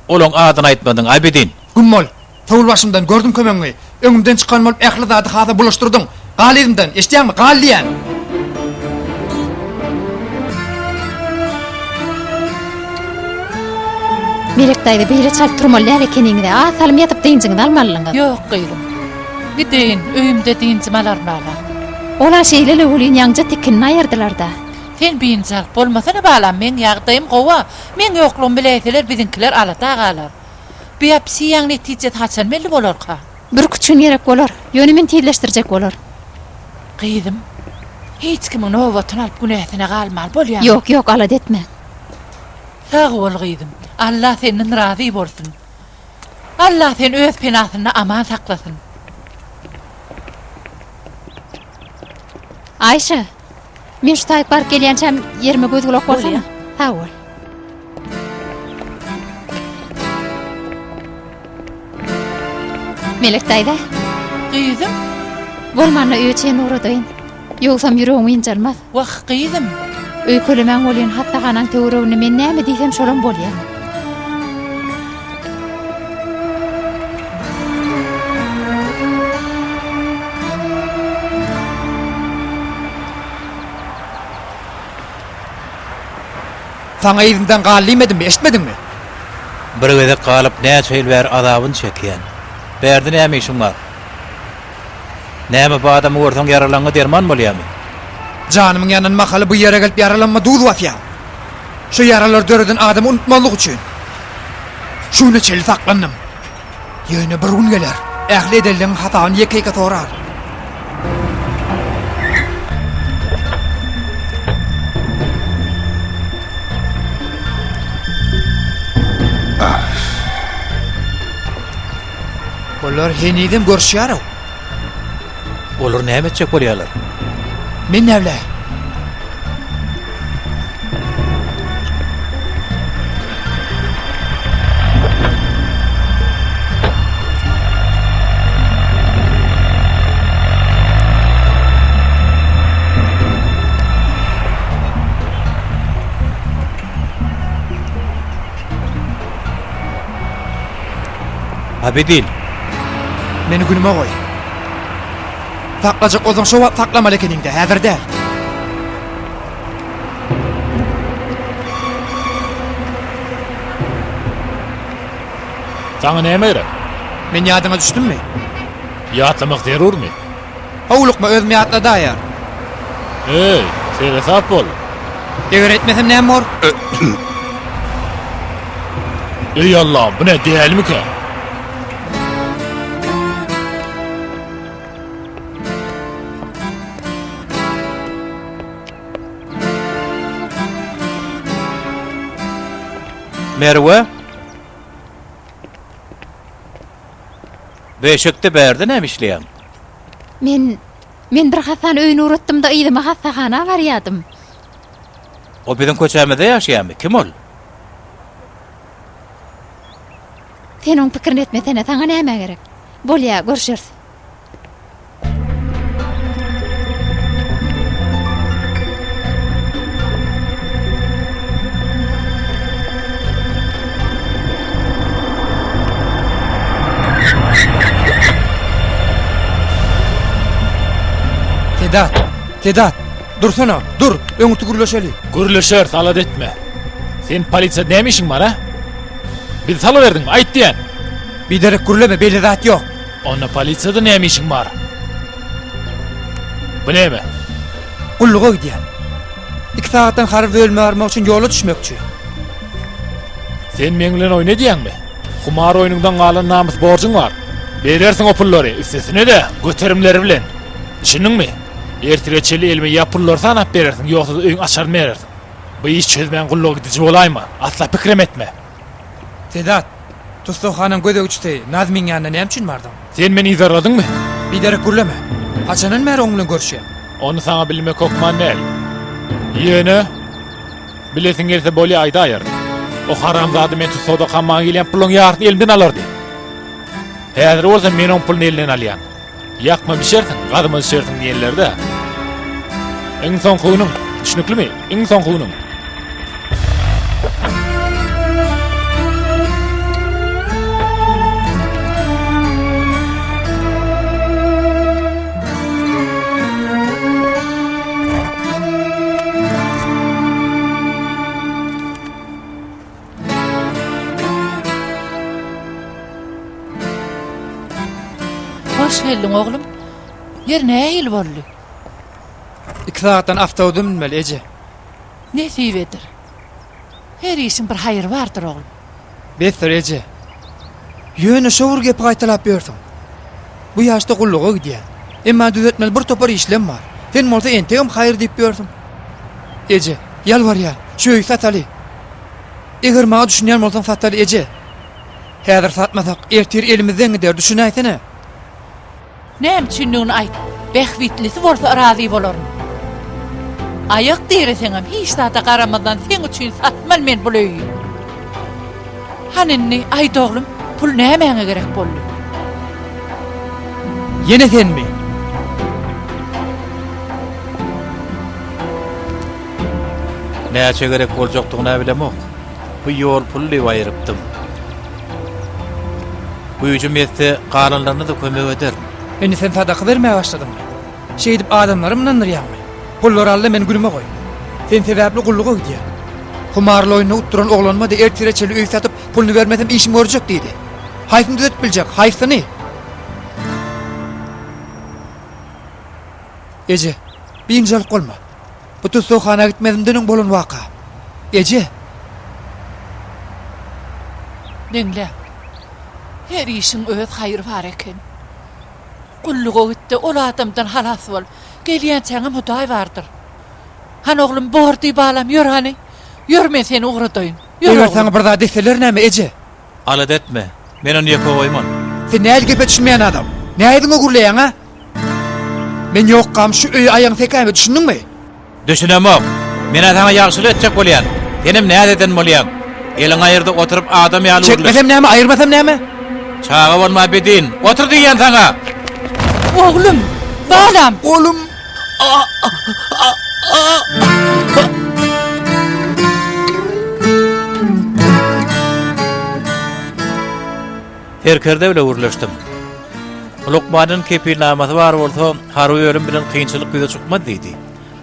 A: olaň adyny aýtmadyň, Abidin?
C: Gummol, tawul başymdan gördüm kömeňi. Öňümden çykan bolup ähli zady hada bulaşdyrdyň. Galydymdan, eşitýärmi? Galýan.
D: Merekdaýda beýle çalyp turmaly ekeniňde asalym ýatyp diňjiňi almalyňyz.
E: Yok gıydım. Gidin, öýümde diňjim alarmalar.
D: Ola şeýlele ulyn ýaňja tekinni aýyrdylar da.
E: Sen biňjal bolmasana balam, men ýagdaýym gowa. Men ýoklum bileýseler bizinkiler alata galar. Biopsi ýaň netije haçan belli bolarka.
D: Bir küçüň gerek bolar. Ýönemin tezleşdirjek bolar.
E: Gıydım. Hiç kimin nowatyny alyp günäsine galmal bolýar.
D: Ýok, alad etme.
E: Sag bol gıydım. Allah senden razı bolsun. Allah sen öz penasyny aman saklasın.
D: Ayşe, men şu taýyp barıp gelýänçem ýerime göz gulak bolsana. Sag bol. Melekdaýda,
E: Gıydım.
D: bolmana öýçen uradaýyn. Ýogsam ýüregiň ýynjalmaz.
E: Wah gıydım.
D: Öýkölemäň bolýan hattaganaň töweregini men näme diýsem şolan bolýar.
C: Sana ýerinden galymedimmi, eşitmedinmi?
A: Bir gede galyp näçe ýyl bäri azabyny çekýän. Bärde näme işiň bar? Näme bu adamy görseň yaralanyňa derman bolýarmy?
C: Janymyň ýanyna mahaly bu ýere gelip yaralanma duýdy wafya. Şu yaralar döreden adamy unutmalyk üçin. Şunu çeli saklandım. Ýöne bir gün geler. Ähli edildiň hataany ýeke-ýeke torar. Olar henidem görüşýär.
A: Olar näme etjek bolýarlar?
C: Men näle?
A: Abidin,
C: Meni günüme goý. Taklajak ozaň şowa taklamaly ekeniňde, häzir däl.
G: Sana näme gerek?
C: Men ýadyňa düşdümmi?
G: Ýatlamak zerurmy?
C: Howlukma özüme ýatla daýar.
G: Ey, sen hesap bol.
C: Eger etmesem näme bor?
G: Ey Allah'ım, bu ne değerli ki?
A: Merve? Beşikde bärde näme işleýän?
D: Men bir hasan öýüni uratdym da ýylyma hasahana barýadym.
A: O biziň köçämizde ýaşaýarmy? Kim ol?
D: Sen oň pikirini etmesene, saňa näme gerek? Bolýa, görüşürüz.
C: Tedat, dursana, dur, öňüňi gürleşeli.
G: Gürleşer, salat etme. Sen polisiýa näme işiň bar ha? Bir salı verdin, aýt diýen.
C: Bir derek gürleme, belli zat ýok.
G: Onda polisiýada näme işiň bar? Bu näme?
C: Gulluga gidýän. 2 saatdan harby bölme armak üçin ýola düşmekçi.
G: Sen meň bilen oýna diýenmi? Kumar oýundan galan namys borjun bar. Berersiň o pullary, üstesine de göterimleri bilen. Düşündiňmi? Ertireçeli elime yapırlar sana berersin, yoksa öň açar merersin. Bu iş çözmeyen gulluğa gidici olayma, asla pikrem etme.
C: Tedat, Tustoxanan gödegçte Nazmin ýanyna näme üçin bardym?
G: Sen meni izarladyňmy?
C: Bir derek gürleme. Haçanan mer oňuň görüşýär.
G: Onu sana bilmek okman näl. Ýöne bilesin gelse bolýa aýdaýar. O haramzady men tutsoda kanmağa gelýän puluň ýarty elimden alardy. Häzir bolsa men o puluny elinden alýan. Ýakma bişersiň, gadyma düşersiň diýenlerde. Iň soňky günüm, düşünüklimi? Iň soňky günüm.
E: Hoş geldin oğlum. Yer näýil boldy?
C: 2 saatdan awtobusda minmeli eje.
E: Ne siwedir? Her işin bir hayır vardır oğlum.
C: Beter eje. Ýöne şowur gep gaýtalap berdim. Bu ýaşda gulluga gidýär. Emma düzetmeli bir topar işlem bar. Sen bolsa entegem hayır diýip berdim. Eje, ýalbarýar, şöý satali. Eger maňa düşünýän bolsaň satali eje. Häzir satmasak ertir elimizden gider, düşünäýsene.
E: Näme düşünýän aýt. Behwitlisi bolsa razy bolarym. Ayak diýereseňem hiç zata garamadan sen üçin satmal men bu öýü. Hanenni aýt oglum, pul nämeňe gerek boldy?
C: Yine senmi?
A: Näçe gerek boljakdygyny bilemok. Bu ýol pul diýip aýrypdym. Bu üçin mezde galanlaryna da kömek eder.
C: Endi sen sadaka vermeye başladın mı? Şey edip adamlarım inandırýanmy? Pullar aldy men gülüme goý. Sen sebäpli gulluga gidýär. Kumarly oýuny utduran oglanma da ertireçeli öý satyp pulny bermesem işim görjek diýdi. Haýsyny düzet biljek, haýsyny. Eje, biňjal bolma. Bu tustoxana gitmedimden bolan waka. Eje.
E: Dinle. Her işin öz hayır var eken. Gulluga gitdi, ol adamdan halas bol. Gelýän çaňam hudaý bardyr. Han oglum bordy balam, ýör hani. Ýör men seni ugradaýyn.
C: Eger sana bir daha deseler näme eje?
A: Alat etme. Men onu ýapa goýman.
C: Sen näle gep etişmeýän adam? Näýdiňe gurlaýan ha? Men ýokam şu öý aýaň tekäme düşündiňmi?
A: Düşünemok. Men sana ýagşylyk etjek bolýan. Benim näde eden bolýan? Eliň aýyrda oturup adam ýaly urlar.
C: Çekmesem näme, aýyrmasam näme?
A: Çağa bolma bedin. Otur diýen sana.
E: Oglum, balam.
C: Oğlum.
A: Herkerde bile urlaşdym. Lokmanyň kepilnamasy bar bolsa, harwy ölüm bilen kynçylyk ýüze çykmady diýdi.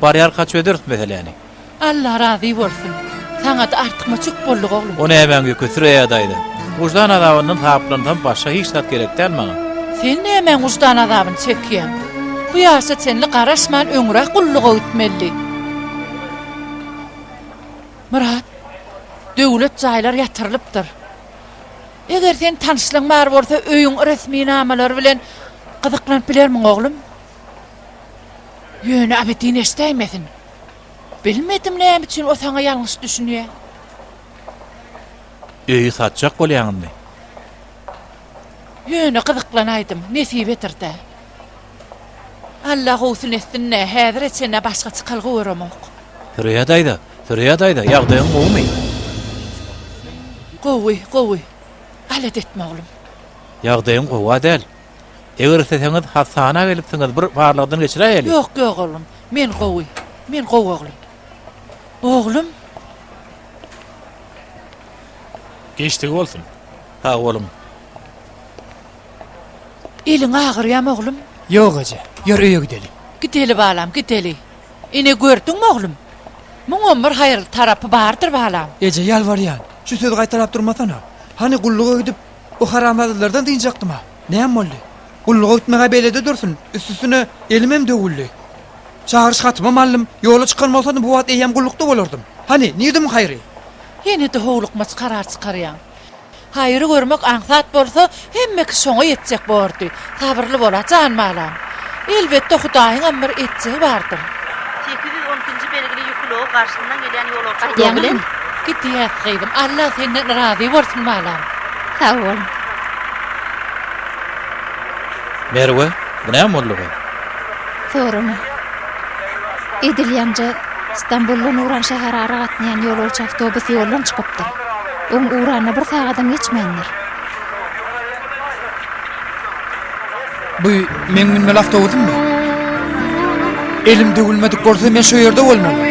A: Barýar kaç ödürt meseleni.
E: Allah razy bolsun. Sana da artykma çyk bolduk oglum.
A: O nämeňe kösürýär daýdy. Wujdan adabynyň taplandan başga hiç zat gerek däl maňa.
E: Sen näme wujdan azabyny çekýän? Bu ýaşda senli garaşman öňrek gulluga gitmeli. Murat, döwlet jaýlar ýatyrylypdyr. Eger sen tanışlygyň bar bolsa öýüň resmi namalary bilen gyzyklanyp bilermiň oglum? Ýöne abedin eşdeýmesin. Bilmedim näme üçin o sana ýalňyş düşünýär.
A: Öýü satjak bolýanmy?
E: Ýöne gyzyklanaýdym, nesip etirdi. Allah olsun etsinne, häzir etsenä başga çykylgy göremok.
A: Sürýädaýda, ýagdaýyň gowy.
E: Gowy. Alet etme oglum.
A: Ýagdaýyň gowy däl. Eger seňiz hastana gelipsiňiz, bir barlygdan geçiräýeli.
E: Yok oglum, men gowy oglum. Oglum?
G: Geçti bolsun.
A: Ha oğlum.
E: Eliň agyrýam oglum?
C: Ýok eje, ýör öýe gidelim.
E: Gideli balam, gideli. Ine gördüňmi oglum? Muňa bir haýyrly tarapy bardyr balam.
C: Eje ýalbarýan. Şu söz gaýtarap durmasana. Hani gulluga gidip o haramazlardan diýjekdim ha. Näme boldy? Gulluga gitmege belede dursun. Üstüne elimem döwüldi. Çağırış hatymam aldım. Ýola çykan bolsam bu wagt eýem gullukda bolardym. Hani niýdim haýry?
E: Ýene de howlukmas karar çykarýan. Haýry görmek aňsat bolsa hemmeki şoňa ýetjek boldy. Sabyrly bolajan balam. Elbetde Hudaýyň emri etjegi bardyr.
F: 810-njy belgili ýoklugy karşyndan gelýän ýolagçy
D: Diýeňilen.
E: Gidýär gyýdym. Allah senden razy bolsun balam.
D: Sağ ol.
A: Merwe, bu näme boldy?
D: Sorma. Edil ýanjy İstanbuldan Uran şäherine gatnaýan ýolçy awtobus ýoldan çykypdyr. Oň Urana bir sagatan geçmendir.
C: Bu men minmel awtobusum mu? Elim dögülmedik bolsa men şu ýerde bolmaly.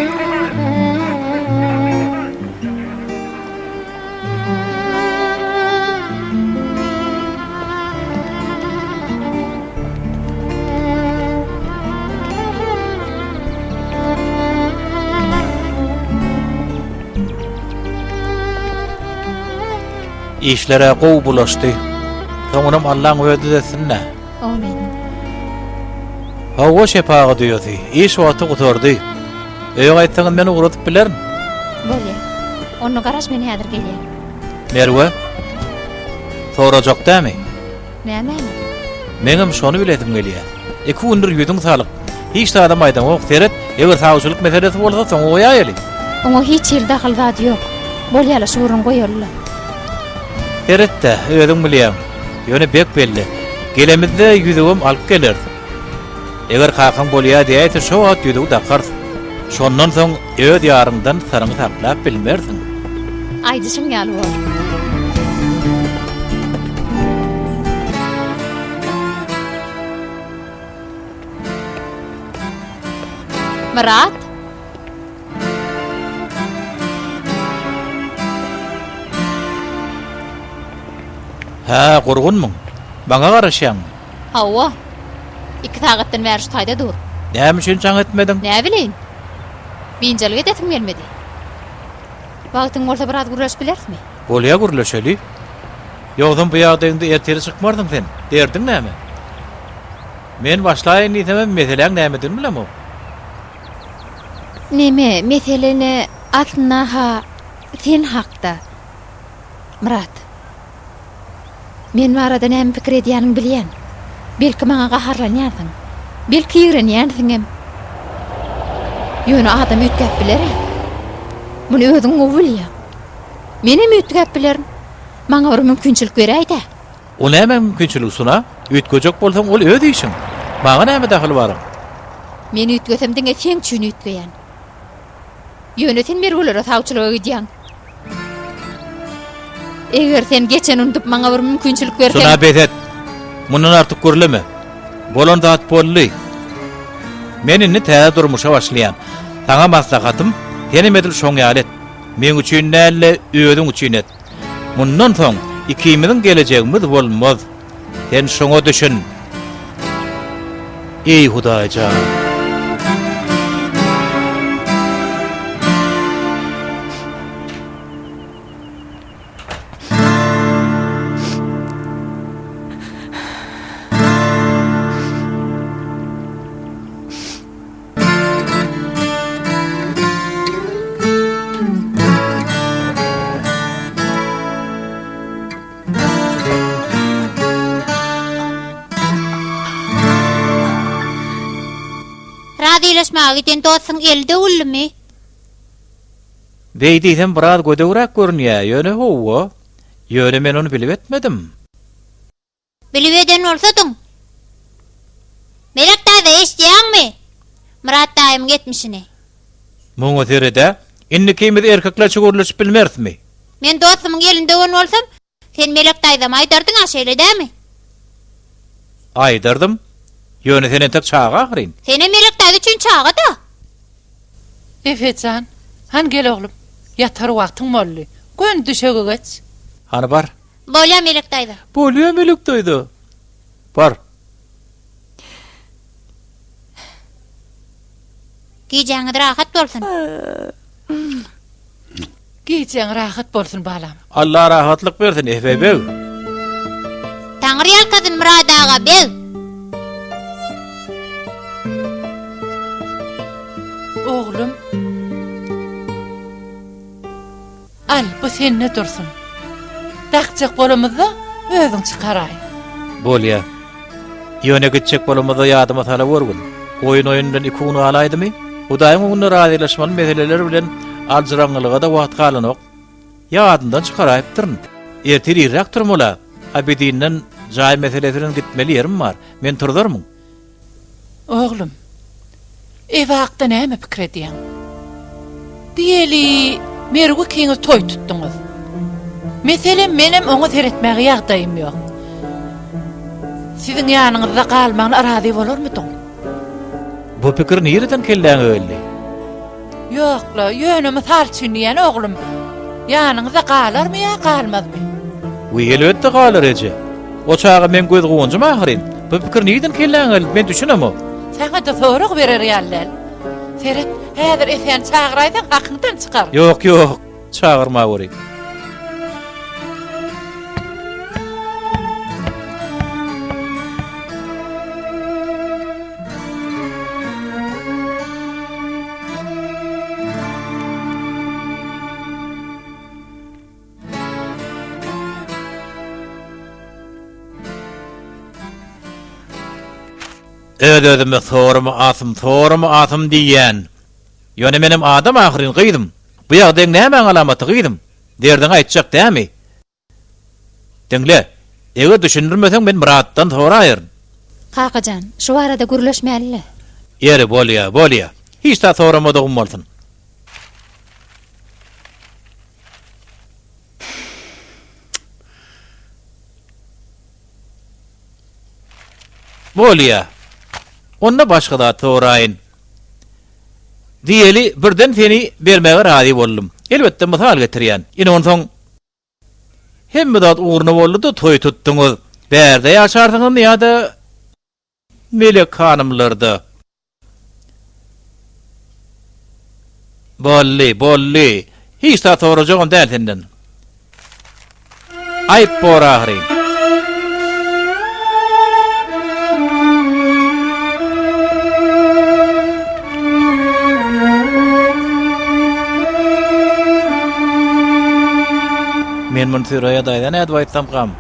A: İşlere gowy bulaşdy. Soňram Allahyň öýde desinne.
D: Amin.
A: Hawa şepaga diýýärdi. İş wagty gutardy. Öýe gaýtsaňyz meni uratyp bilerim.
D: Bolýar. Onu garaş meni häzir gelýär.
A: Merwe. Sorajak dämi?
D: Näme?
A: Meňem şonu biledim gelýär. 2 gündür ýüdüň salyk. Hiç de adam aýdan ok seret, eger sagçylyk meselesi bolsa soň oýaýaly.
D: Oňa hiç ýerde haldat ýok. Bolýar şurun goýarlar.
A: Eretde, özüm bilýär. Ýöne bek belli. Gelemizde ýüdügüm alyp geler. Eger kakan bolýar diýýär, şo wagt ýüdüg dakar. Şondan soň öz ýaryndan saryňy taplap bilmersiň.
D: Aýdyşyň ýaly bol. Murat?
A: Ha, gurgunmuň. Baňa garaşýan.
D: Hawa. 2 sagatdan bäri şu taýda dur.
A: Näme üçin çaň etmediň?
D: Näme bileýin? Binjalga detim gelmedi. Wagtyň bolsa biraz gurlaş bilermi?
A: Bolýa gurlaşaly. Ýogdum bu ýagdaýynda erteri çykmardyň sen. Derdiň näme? Men başlaýyn diýsem meseleň nämedir bilemem.
D: Neme, meseleni aslında ha sen hakda. Murat. Men arada näme pikir edýäniňi bilýän. Belki maňa gaharlanýarsyň. Belki ýigrenýärsiň. Ýöne adam ütkep biler. Muny özüň bilýär. Menem ütkep bilerim. Maňa bir mümkinçilik beräýdi.
A: O näme mümkinçilik suna? Ütgejek bolsaň ol öz işiň. Maňa näme dahyl bar?
D: Men ütgesem diňe sen üçin ütgeýän. Ýöne sen merwelara sagçylyga gidýän. Eger sen geçen undup maňa bir mümkinçilik bersen.
A: Suna betet. Mundan artyk görleme. Bolan zat bolly. Men inni täze durmuşa başlaýan. Saňa maslahatym, seni medil şoň ýalet. Men üçin näle öýüň üçin et. Mundan soň ikimiziň gelejegimiz bolmaz. Sen şoňa düşün. Ey Hudaýja.
D: Radylaşmağa giden dostun elde ulmi?
A: Beýdiýsem biraz gödegrak görünýär, ýöne howa. Ýöne men onu bilip etmedim.
D: Bilip eden bolsadyň. Merak taýda eşdiýärmi? Murat daýym getmişini.
A: Muňa terede, inni kimiz erkekler çygurlaşyp bilmersmi?
D: Men dostumyň elinde bolsam, sen melek taýdam aýdardyň aşeýle dämi?
A: Aýdardym. Ýöne seni tek çağa ahyryň.
D: Seni melek taýda üçin çağa da.
E: Efetjan, han gel oglum. Yatar wagtyň boldy. Gön düşege geç.
A: Hany bar?
D: Bolýa melek taýda.
A: Bolýa melek taýda. Bar.
D: Giýjäňiz rahat bolsun.
E: Giýjäň rahat bolsun balam.
A: Allah rahatlyk bersin efebe.
D: Taňry ýalkadyn Murat aga bew.
E: Oğlum. Al, bu senne dursun. Daqçak bolamyzda özüň çykaray.
A: Bolýa. Ýöne gitjek bolamyzda ýadyma sala görgün. Oýun-oýundan 2 gün alaýdymy? Hudaýyň onu radylaşmaly meseleler bilen aljyraňlyga da wagt galanok. Ýadyndan çykaraýyp durun. ertirirak turmula. Abedinden jay meselesinin gitmeli yerim var. Men turdurmun.
E: Oğlum, evaqda näme pikir edýän? Diýeli, mergu kiňiz toy tutduňuz. Meselem menem oňa seretmäge ýagdaýym ýok. Siziň ýanyňyzda galmagyna arazy bolarmydyň?
A: Bu pikir nereden kelläň öýle?
E: Ýokla, ýöne misal düşünýän oglum. Ýanyňyzda galarmy ýa galmazmy?
A: Bu elbetde galar eje. O çağa men göz goňjy mahyrin. Bu pikir nereden kelläň men düşünemem.
E: Sana da soraq berer ýaller. Seret, häzir esen çağıraýdan hakyňdan çykar.
A: Yok yok, çağırma bory. Ödödüm sorum asım diýen. Ýöne menem adam ahyryn gyýdym. Bu ýagdaýyň näme alamaty gyýdym? Derdiň aýtjak dämi? Dinle, eger düşündirmeseň men Muratdan soraýaryn.
D: Kakajan, şu arada gürleşmäli.
A: Ýere bolýa. Hiç ta soramadygym bolsun. Bolýa. Onda başga da soraýyn. Diýeli birden seni bermäge razy boldum. Elbetde mysal getirýän. Ine onsoň hemme zat uğruna boldy da toy tutduňuz. Berde ýaşardyňyz ýa-da melek hanymlarda. Bolly. Hiç ta sorajagyn däl senden. Aýp bor ahry. Men mun Süraya daýdan näde aýtsam gam.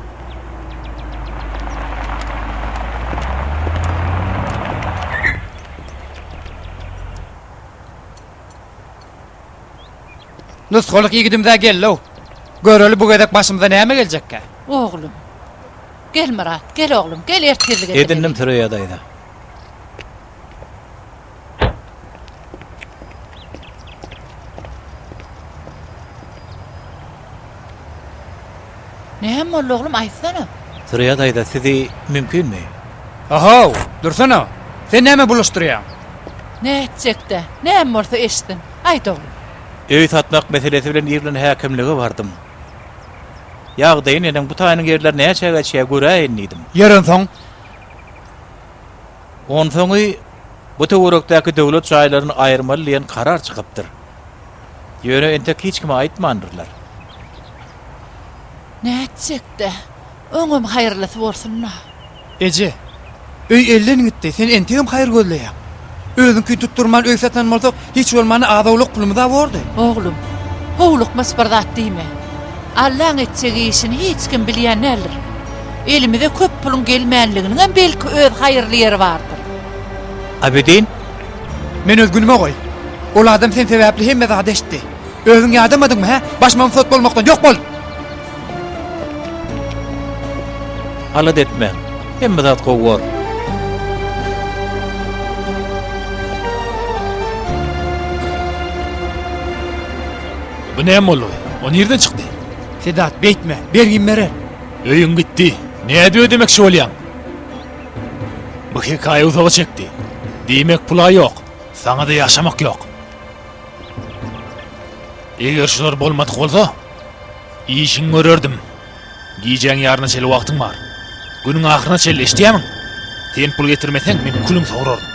C: Nusxolyk ýigidimde gello. Göreli bu gedek başymyza näme geljekkä?
E: Oğlum, gel Murat, gel oğlum, gel ertirli
A: Edindim Süraya daýda.
E: Näme boldy oğlum aýtsana?
A: Süraya daýda sizi mümkinmi?
C: Aha, dursana. Sen näme bulaşdyrýan?
E: Näçekde, näme bolsa eşdin? Aýt oğlum.
A: Öý satmak meselesi bilen ýerden häkimligi bardym. Ýagdaýyň eden bu taýynyň ýerler näçe geçýär göräýin diýdim.
C: Ýeren soň
A: Onsoňy bu töwerekdäki döwlet şaýlaryny aýyrmaly diýen karar çykypdyr. Ýöne ente hiç kime aýtmandyrlar.
E: Näçekde, öňüm haýyrlysy bolsunna.
C: Eje, öý elden gitdi. Sen entegim haýyr gözleýär. Özüňki tutturman öý satan bolsak, hiç bolmany azawlyk pulumy da bordy.
E: Oğlum, howluk masbardat diýme. Allaň etjegi işini hiç kim bilýän nädir? Elimizde köp pulun gelmänliginiň belki öz haýyrly ýeri bardyr.
A: Abedin,
C: Men öz günüme goý. Ol adam sen sebäpli hemme zat eşdi. Özüň ýadamadyňmy ha? Başman fot bolmakdan ýok bol.
A: alat etme. Hemme zat gowar.
G: Bu näme boldy? O nerden çykdy?
C: Sedat beýtme, bergin bere.
G: Öýüň gitdi. Näde ödemekçi bolýan? Bu hikaye uzağa çekdi. Diýmek pula ýok. Saňa da ýaşamak ýok. Eger şular bolmadyk bolsa, işiň görerdim. Giýjäň ýaryna çeli wagtyň bar. Günüň ahyryna çeli eşdiýämiň? Sen pul getirmeseň men kulum sowrarym.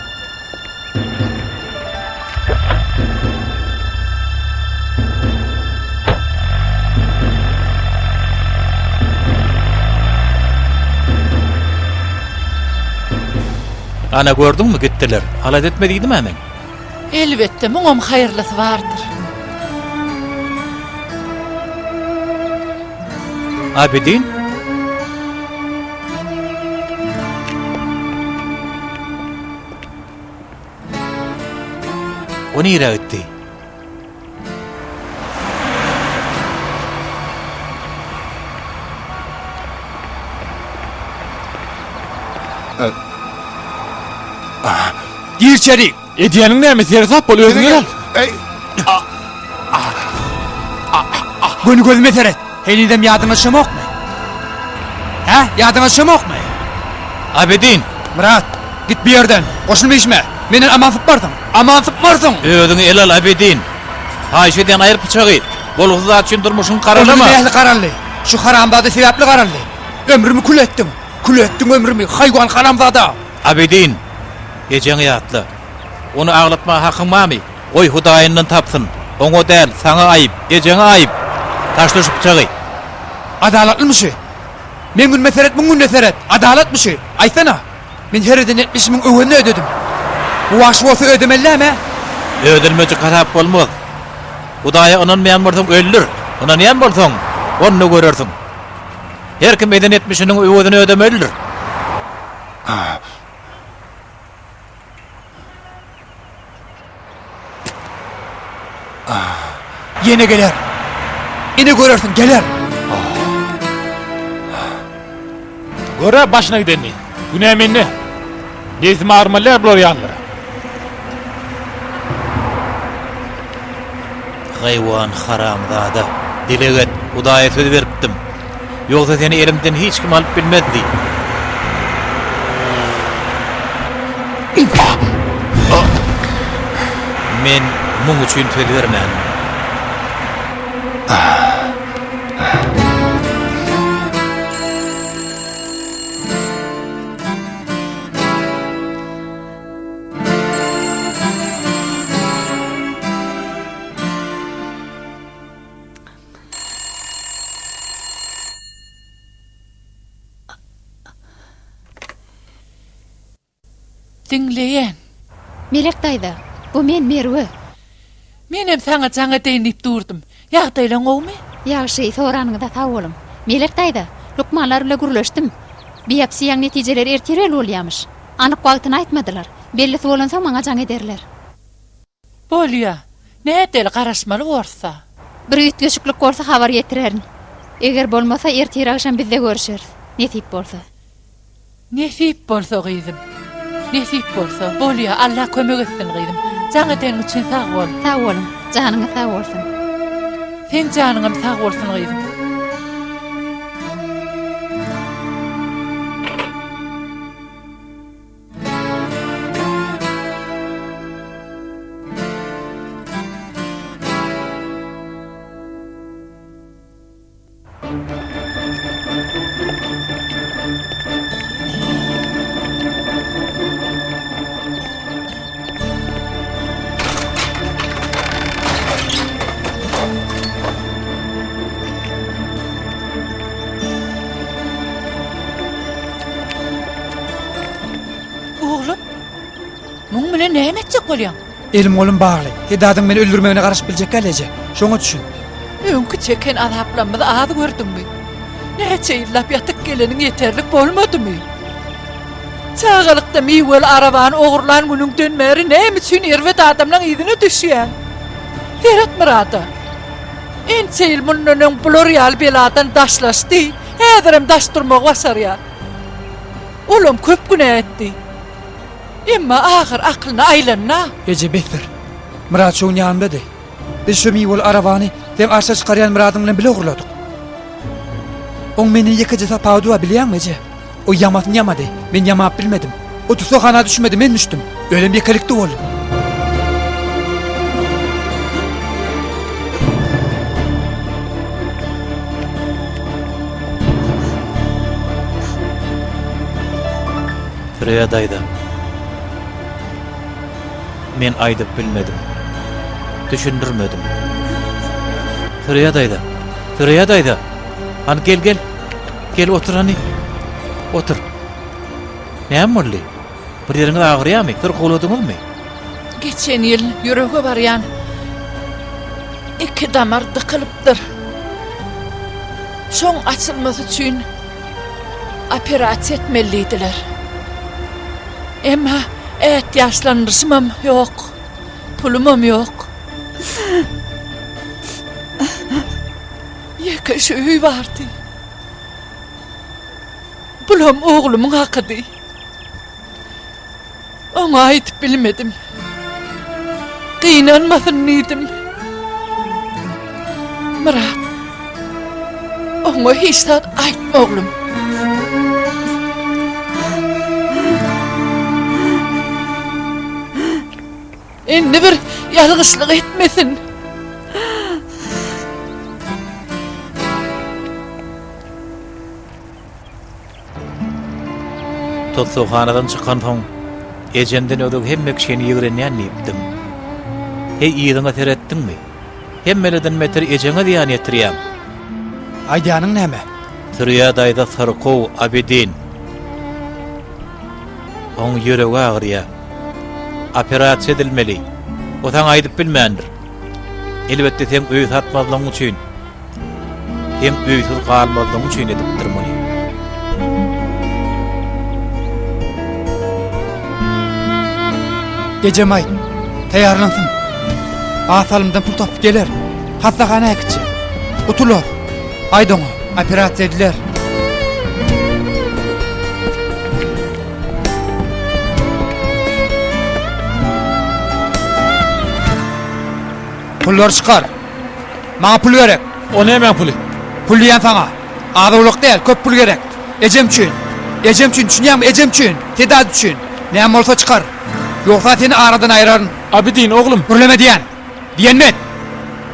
A: Ana gördüňmi gitdiler. Alat etme diýdim hemen.
E: Elbetde muňam haýyrlysy bardyr.
A: Abedin, o nire gitti?
C: Gir içeri.
G: Ediyenin näme tap bol özüňe gel.
C: Gönü gözüme teret. Henidem yadıma şamok mu? Ha? Yadıma şamok mu?
A: Abedin,
C: Murat, git bir yerden. Koşulma işime. Menen amansıp bardın. Amansıp varsın.
A: ödüňi elal Abedin. Haýşeden aýryp bıçagy. Bolguzy zat üçin durmuşyň
C: Karalama.
A: karalama.
C: Ehli karallı. Şu haramzada sebepli karallı. Ömrümü kül ettin. Kül ettin ömrümü. Hayvan haramzada.
A: Abedin, geceňi ýatly. Onu aglatma hakyň mamy? Oy Hudaýyndan tapsyn. Oňa däl, saňa aýyp, geceňe aýyp. Taşlaşyp bıçagy.
C: Adalatlymışy. Men gün meseret, mun gün meseret. Adalatmışy. Aýsana. Men her eden 70.000 öwrenini ödedim. Bu waş bolsa ödemelläme?
A: Ödülmeci kasap bolmaz. Hudaýa inanmaýan bolsaň öldür. Inanýan bolsaň, onu görersiň. Her kim eden 70'iniň öwredini ödemelidir.
C: Yine geler. Yine görersin, geler.
G: Göre başına gidenni. Günä menni. Nezim armalar bular ýanlara.
A: Hayvan haramzada. Dileget, Hudaýa söz beripdim. Ýogsa seni elimden hiç kim alyp bilmezdi. Men muň üçin söz bermän.
E: Dinleyen.
D: Melek dayda, bu men Merwe.
E: Menem saňa jaňa deýnip durdum. Ýagdaýlaň ogmy?
D: Ýaşy soranyňda sag bolum. Melek dayda, lukmanlar bilen gürleşdim. Biopsiýaň netijeleri ertirel bolýarmyş. Anyk wagtyny aýtmadylar. Bellisi bolansa maňa jaň ederler.
E: Bolýa. Nädel garaşmaly bolsa?
D: Bir ütgeşiklik bolsa habar ýetirerin. Eger bolmasa ertir akşam bizde görüşeriz. Nesip bolsa.
E: Nesip bolsa gyzym. Nesip bolsa. Bolýa, Allah kömek etsin gyzym. Jaňa deň üçin sag bol.
D: Sag bolum. Janyňyz sag bolsun.
E: Sen janyňam sag bolsun gyzym. Oğlum, muň bilen näme etjek bolýan?
C: Elim golum bagly. Hedadyň meni öldürmegine garaşyp biljek gelece. Şoňa düşün.
E: Öňkü çeken azaplanmady az gördümmi? Näçe ýyllap ýatyp geleniň ýeterlik bolmadymy? Çağalykda miwel araban ogurlan günüňden beri näme üçin erwet adamlaň ýüzüne düşýän? Ferhat Murada. Ençe ýyl mundan plurial belatan daşlaşdy. Häzirim daşdurmak başarýar. Olam köp günä etdi. Emma ahir aklyna aýlanna.
C: Ece bekler. Murat şoň ýanymda. Biz şu miwel arawany dem aşa çykarýan Muradyň bilen bile ogurladyk. Oň meni ýekije sapawdy bilýärmi Ece? O ýamatyny ýamady. Men ýamap bilmedim. O tusokhana düşmedi, men düşdüm. Ölüm ýekelikde boldum.
A: Freyadayda. Men aýdyp bilmedim. Düşündirmedim. Freyadayda. Freyadayda. Han gel. Gel otur hani. Otur. Näme boldy? Bir ýeriňiz agyrýarmy? Bir goladyňyzmy?
E: Geçen ýyl ýürege barýan 2 damar dıkylypdyr. Şoň açylmasy üçin operasiýa etmelidiler. Emma ýaşlandyrmam ýok. Pulumam ýok. Ýeke şu üý bardy. Bulam oğlumyň hakydy. Ona aytıp bilmedim. Kıynanmasın neydim. Murat, ona hiç zat aytma oğlum. Endi bir yalgıslık etmesin.
A: Tutsuhanadan çıkan soň ejenden ödük hemme kişini ýigrenýän diýipdim. Hey ýygyňa teretdiňmi? Hemmeleden meter ejene diýan ýetirýär.
C: Aýdyanyň näme?
A: Sürýä daýda sarkow Abidin. Oň ýüregi agyrýar. Operasiýa edilmeli. O taň aýdyp bilmändir. Elbetde sen öýüt atmalyň üçin. Sen öýütsiz galmalyň üçin edipdir muny.
C: Gecemay, tayarlansın. Asalımdan pul tapıp gelir. Hastahanaya gitçi. Utulur. Aydon'a, operasiya ediler. Pullar çıkar. Bana pul gerek.
G: O näme puli?
C: Pul diýen sana. Azawlyk değil, köp pul gerek. Ejem üçin. Ejem üçin, düşünýärmi? Ejem üçin. Tedavi üçin. Näme bolsa çıkar. Yoksa seni aradan ayırarım.
G: Abidin oğlum.
C: Gürleme diýen. Diýenmet.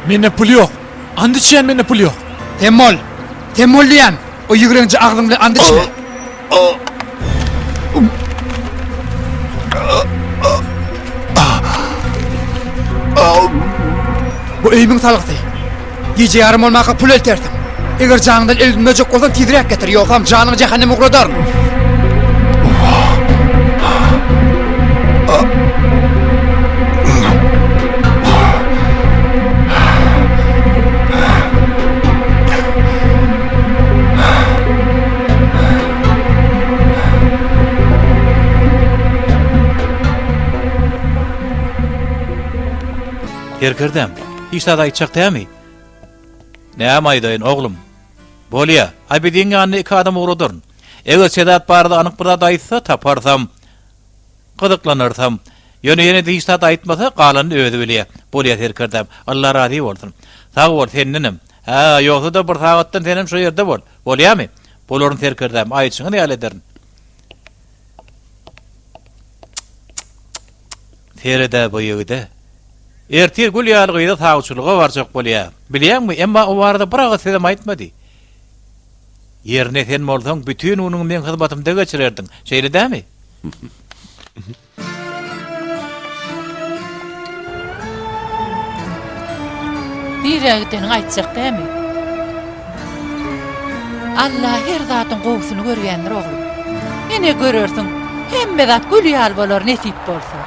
G: Mende pul yok. Andy içen mende pul yok.
C: Temmol. Temmol diýen. O ýigrenji agzyň bilen andy içme. Bu öýümiň salgysy. Gece yarım olmaka pul elterdim. Eger janyňdan elmejek bolsaň tezirek getir. Ýoksam janyň jehanneme uğradar.
A: Terkirdem, hiç tada içecek değil mi? Näme aýdaýyn oglum? Bolýa, Abidin ýanyna iki adam uğradyryn. Eger Sedat barda anyk bir zat aýtsa taparsam, gydyklanarsam, ýöne hiç tada aýtmasa galany özü bilýär. Bolýa terkirdem, Allah razy bolsun. Sag bol seninem. Ha, ýoksa da bir sagatdan senem şu ýerde bol. Bolýarmy? Bolaryň terkirdem, aýtşyňy ýaly ederin. Terede boýugda. Ertir gül ýalygyda taýçylyga barjak bolýar. Bilýärmi? Emma o barada bir aga sedem aýtmady. Ýerine sen bolsaň bütün onuň men hyzmatymda geçirerdiň. Şeýle dämi?
E: Nirägden aýtsak dämi? Allah her zatyň gowsuny görýändir oglum. Ene görersiň, hemme zat gül ýaly bolar nesip bolsa.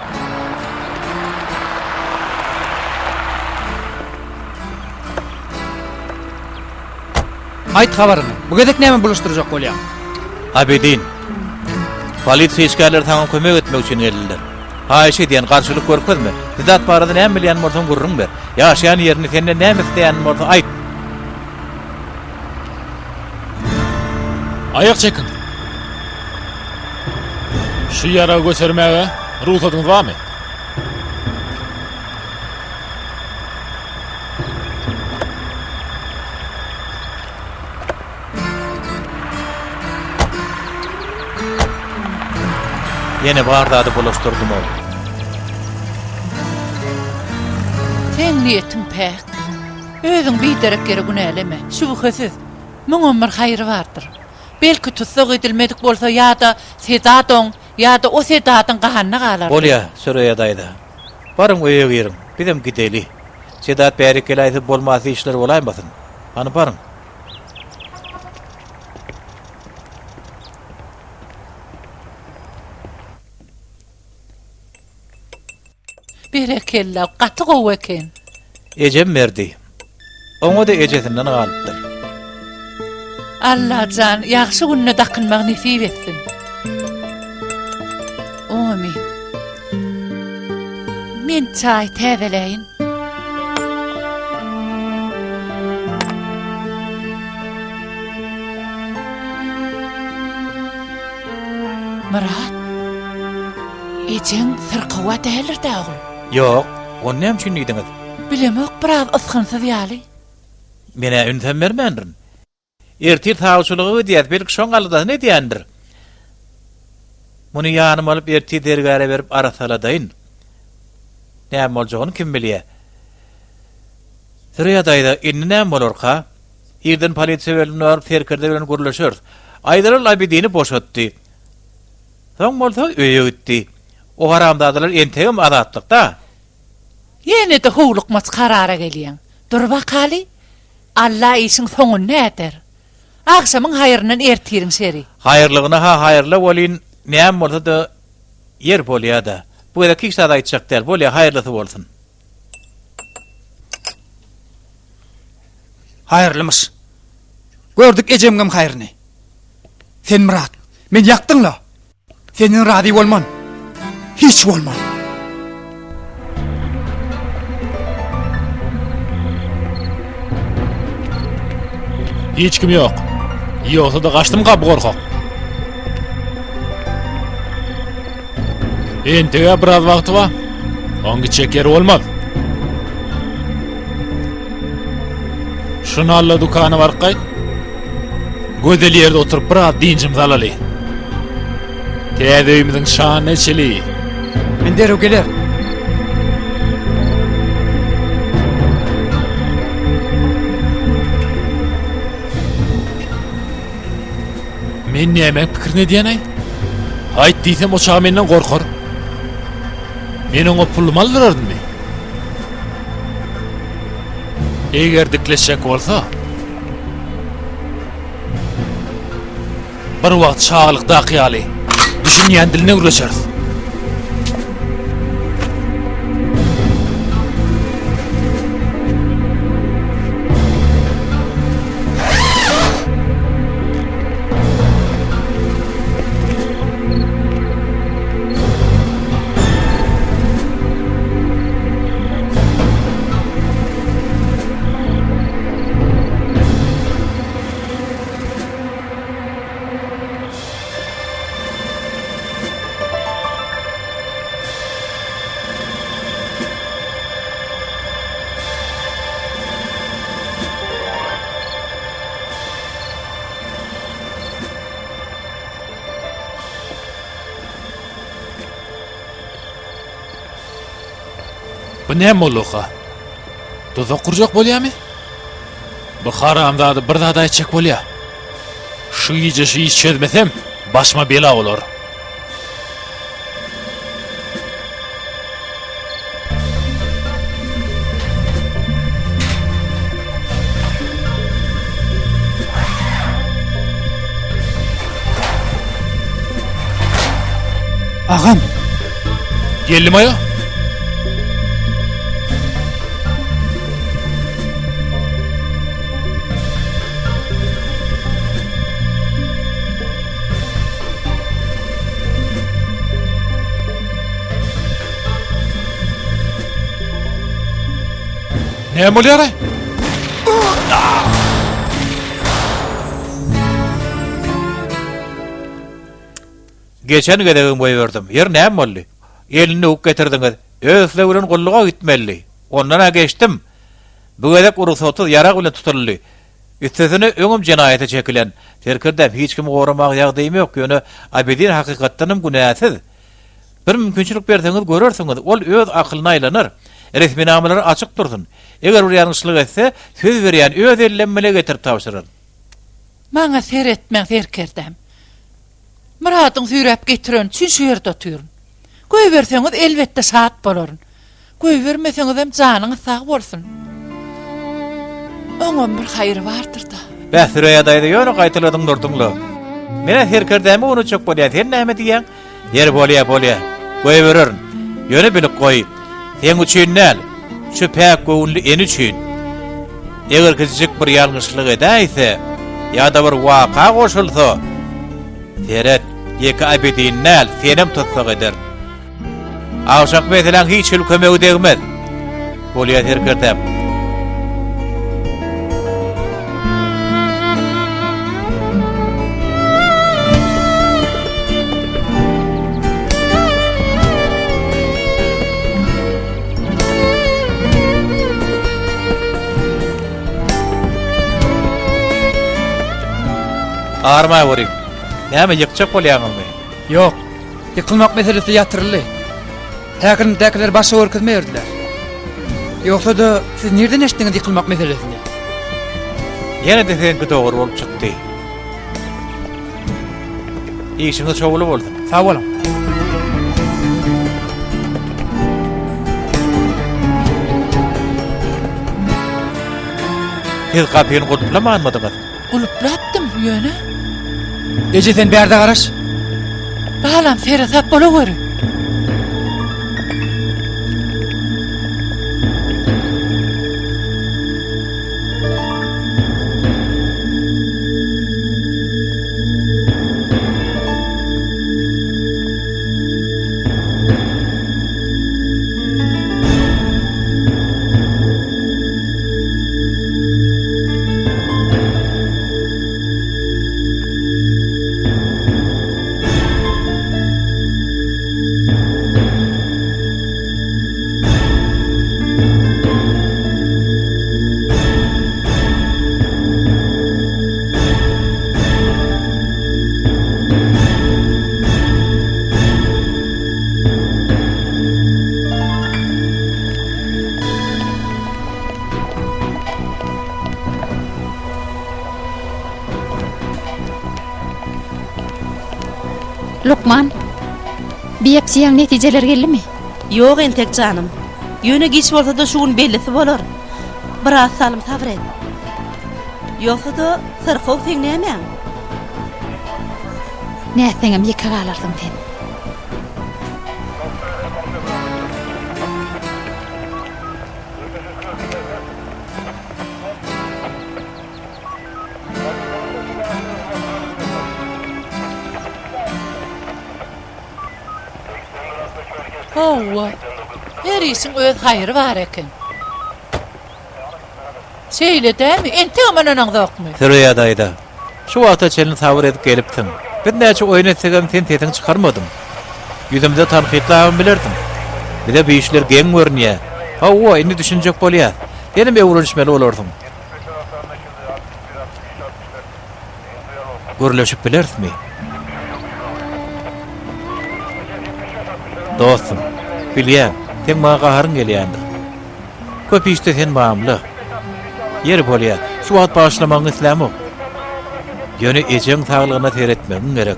C: Ayt habaryny. Bu gedek näme buluşturjak bolýar?
A: Abidin. Polisiýa işgärler taňa kömek etmek üçin geldiler. Haýşe diýen garşylyk görkezme. Sedat barada näme bilýän bolsaň gurrun ber. Ýaşaýan ýerini sende näme isleýän bolsa aýt.
G: Ayak çekin. Şu yara göstermeye ruhsatınız var mı?
A: Yine bardadı bulaştırdım oğlum.
E: Sen niyetin pek. Özün bir derek geri güneleme. Şüphesiz. Müňün bir haýry bardyr. Belki tutsak edilmedik bolsa ya da Sedat'ın ya da o Sedat'ın gahanna galar.
A: Bolýa, Süreyya daýda. Barın öýe girin. Bidem gideli. Sedat bärik gelaýsyp bolmasy işler bolaýmasyn. Hany barın.
E: Berekella gaty gowy eken.
A: Ejem berdi. Oňa da ejesinden galypdyr.
E: Allah can ýaxşy günne dakynmak nesip etsin. Amin. Men çay täzeleýin. Murat. Ejen sırqıwa tälir dağıl.
A: Yok, onu hem için idiňiz?
E: Bilemek biraz ısqınsız ýaly.
A: Mene ünsem bermendirin. Ertir taýçylygy diýip belki şoň alda ne diýendir? Muny ýanyma alyp ertir dergäre berip arasaladaýyn. Näme boljagyny kim bilýär? Sürýadaýda inni näme bolarka? Ýerden polisiýa bölümleri terkerde bilen gürleşer. Aýdaral Abidini boşatdy. Soň bolsa öýe gitdi. O haramdadalar entegim azatlykda.
E: Ýene de howlukmas karara gelýän. Dur bakaly. Allah işin soňuny näder? Akşamyň haýrynyň ertirin seri.
A: Haýyrlygyna ha haýyrly bolýyn, näme bolsa da yer bolýar-da. Bu da kişi da aýtjak der, bolýar haýyrlysy bolsun.
C: Haýyrlymyş. Gördük ejemgem haýryny. Sen Murat, men ýakdyňla. Senin rady bolman. Hiç bolman.
G: Hiç kim yok. Yoksa da kaçtım kapı korkak. Entege biraz vakti var. Ongi çeker olmaz. Şunu alla dukanı var kay. Gözel yerde oturup biraz dincim zalali. Tedeyimizin şanı neçeli.
C: Men derew geler.
G: Men näme pikir ne diýenay? Haýt diýsem o çağa menden gorkar. Men oňa pulumy aldyrardymy? Eger dikleşek bolsa, bir wagt çağlykda aqyaly, düşünýän diline gürleşeriz. Bu näme bolýa? Tuzak kurjak bolýarmy? Bu haramdady bir zat aýtjak bolýar. Şu ýeje şu iş çözmesem, başyma bela bolar.
C: Agam,
G: Geldim ayo. Ne bolýar?
A: Geçen gedegim boy verdim. Yer näme boldy? Elini uk getirdiňiz. Özle bilen golluga gitmeli. Ondan geçtim. Bu gedek urusotu yarak bilen tutuldy. Üstesine öňüm jenaýete çekilen. Terkerde hiç kim goramak ýagdaýym ýok. Ýöne Abidin hakykatdanam günäsiz. Bir mümkinçilik berseňiz görersiňiz. Ol öz akylyna aýlanar. Resminamalary açyk dursun. Eger bir ýalňyşlyk etse, söz berýän öz ellenmele getirip tapşyrar.
E: Maňa seretmäň serkerdem. Muratyň süýräp getiren üçin şu ýerde oturyn. Göý berseňiz elbetde saat bolaryn. Göý bermeseňiz hem janyňyz sag bolsun. Oňam bir haýry bardyr da.
A: Bäsirýadaýdy ýöne gaýtyladyň durduňlar. Mene serkerdämi onu çok bolýar. Sen näme diýen? Yer bolýar. Göý bererin. Ýöne bilip goý. Sen üçin näl? Şu pek göwnli en üçin. Eger kiçik bir ýalňyşlyk edäýse, ýa-da bir waka goşulsa, seret ýeki Abidin näl senem tutsak eder. Awşak meselen hiç kömegi degmez. Bolýar serkerdäm. Ağırmaya vurayım. Näme yıkçak bolýaňyzmy?
C: Yok. Yıkılmak meselesi yatırılı. Häkirindekiler başa örkütmeýärdiler. Yoksa da siz nereden eşitdiňiz yıkılmak meselesini?
A: Ýene de senki dogry bolup çykdy. İşiniz şowly boldy.
C: Sağ olun.
A: Siz kapyny gulplamanmadyňyz?
E: Guluplapdım ýöne.
C: Ece sen berde garaş.
E: Balam sere sap bola görü.
D: Lukman, biyapsiýaň netijeleri geldi mi?
F: Yok entek canım. Ýöne geç bolsa da şuň bellisi bolar. Biraz salym sabr et. Ýoksa da sırkow sen näme?
D: Näseňem ýeka galarsyň sen.
E: Owa. Her işin öz haýry bar eken. Seýledämi? Ente amananyň zokmy?
A: Sürüýä daýda. Şu wagta çelin sabır edip gelipdiň. Bir näçe oýun etsegem sen tetiň çykarmadym. Ýüzümde tanqytlawym bilerdim. Bir de bir işler geň görnýär. Hawa, indi düşünjek bolýar. Benim öwrünişmeli bolardym. Görleşip bilersmi? Dostum, bilýär, sen maňa gaharyň gelýändir. Köp işde sen bağımlı. Yer bolýar, şu wagt başlamagyň islämi. Ýöne ejeň saglygyna teretmegin gerek.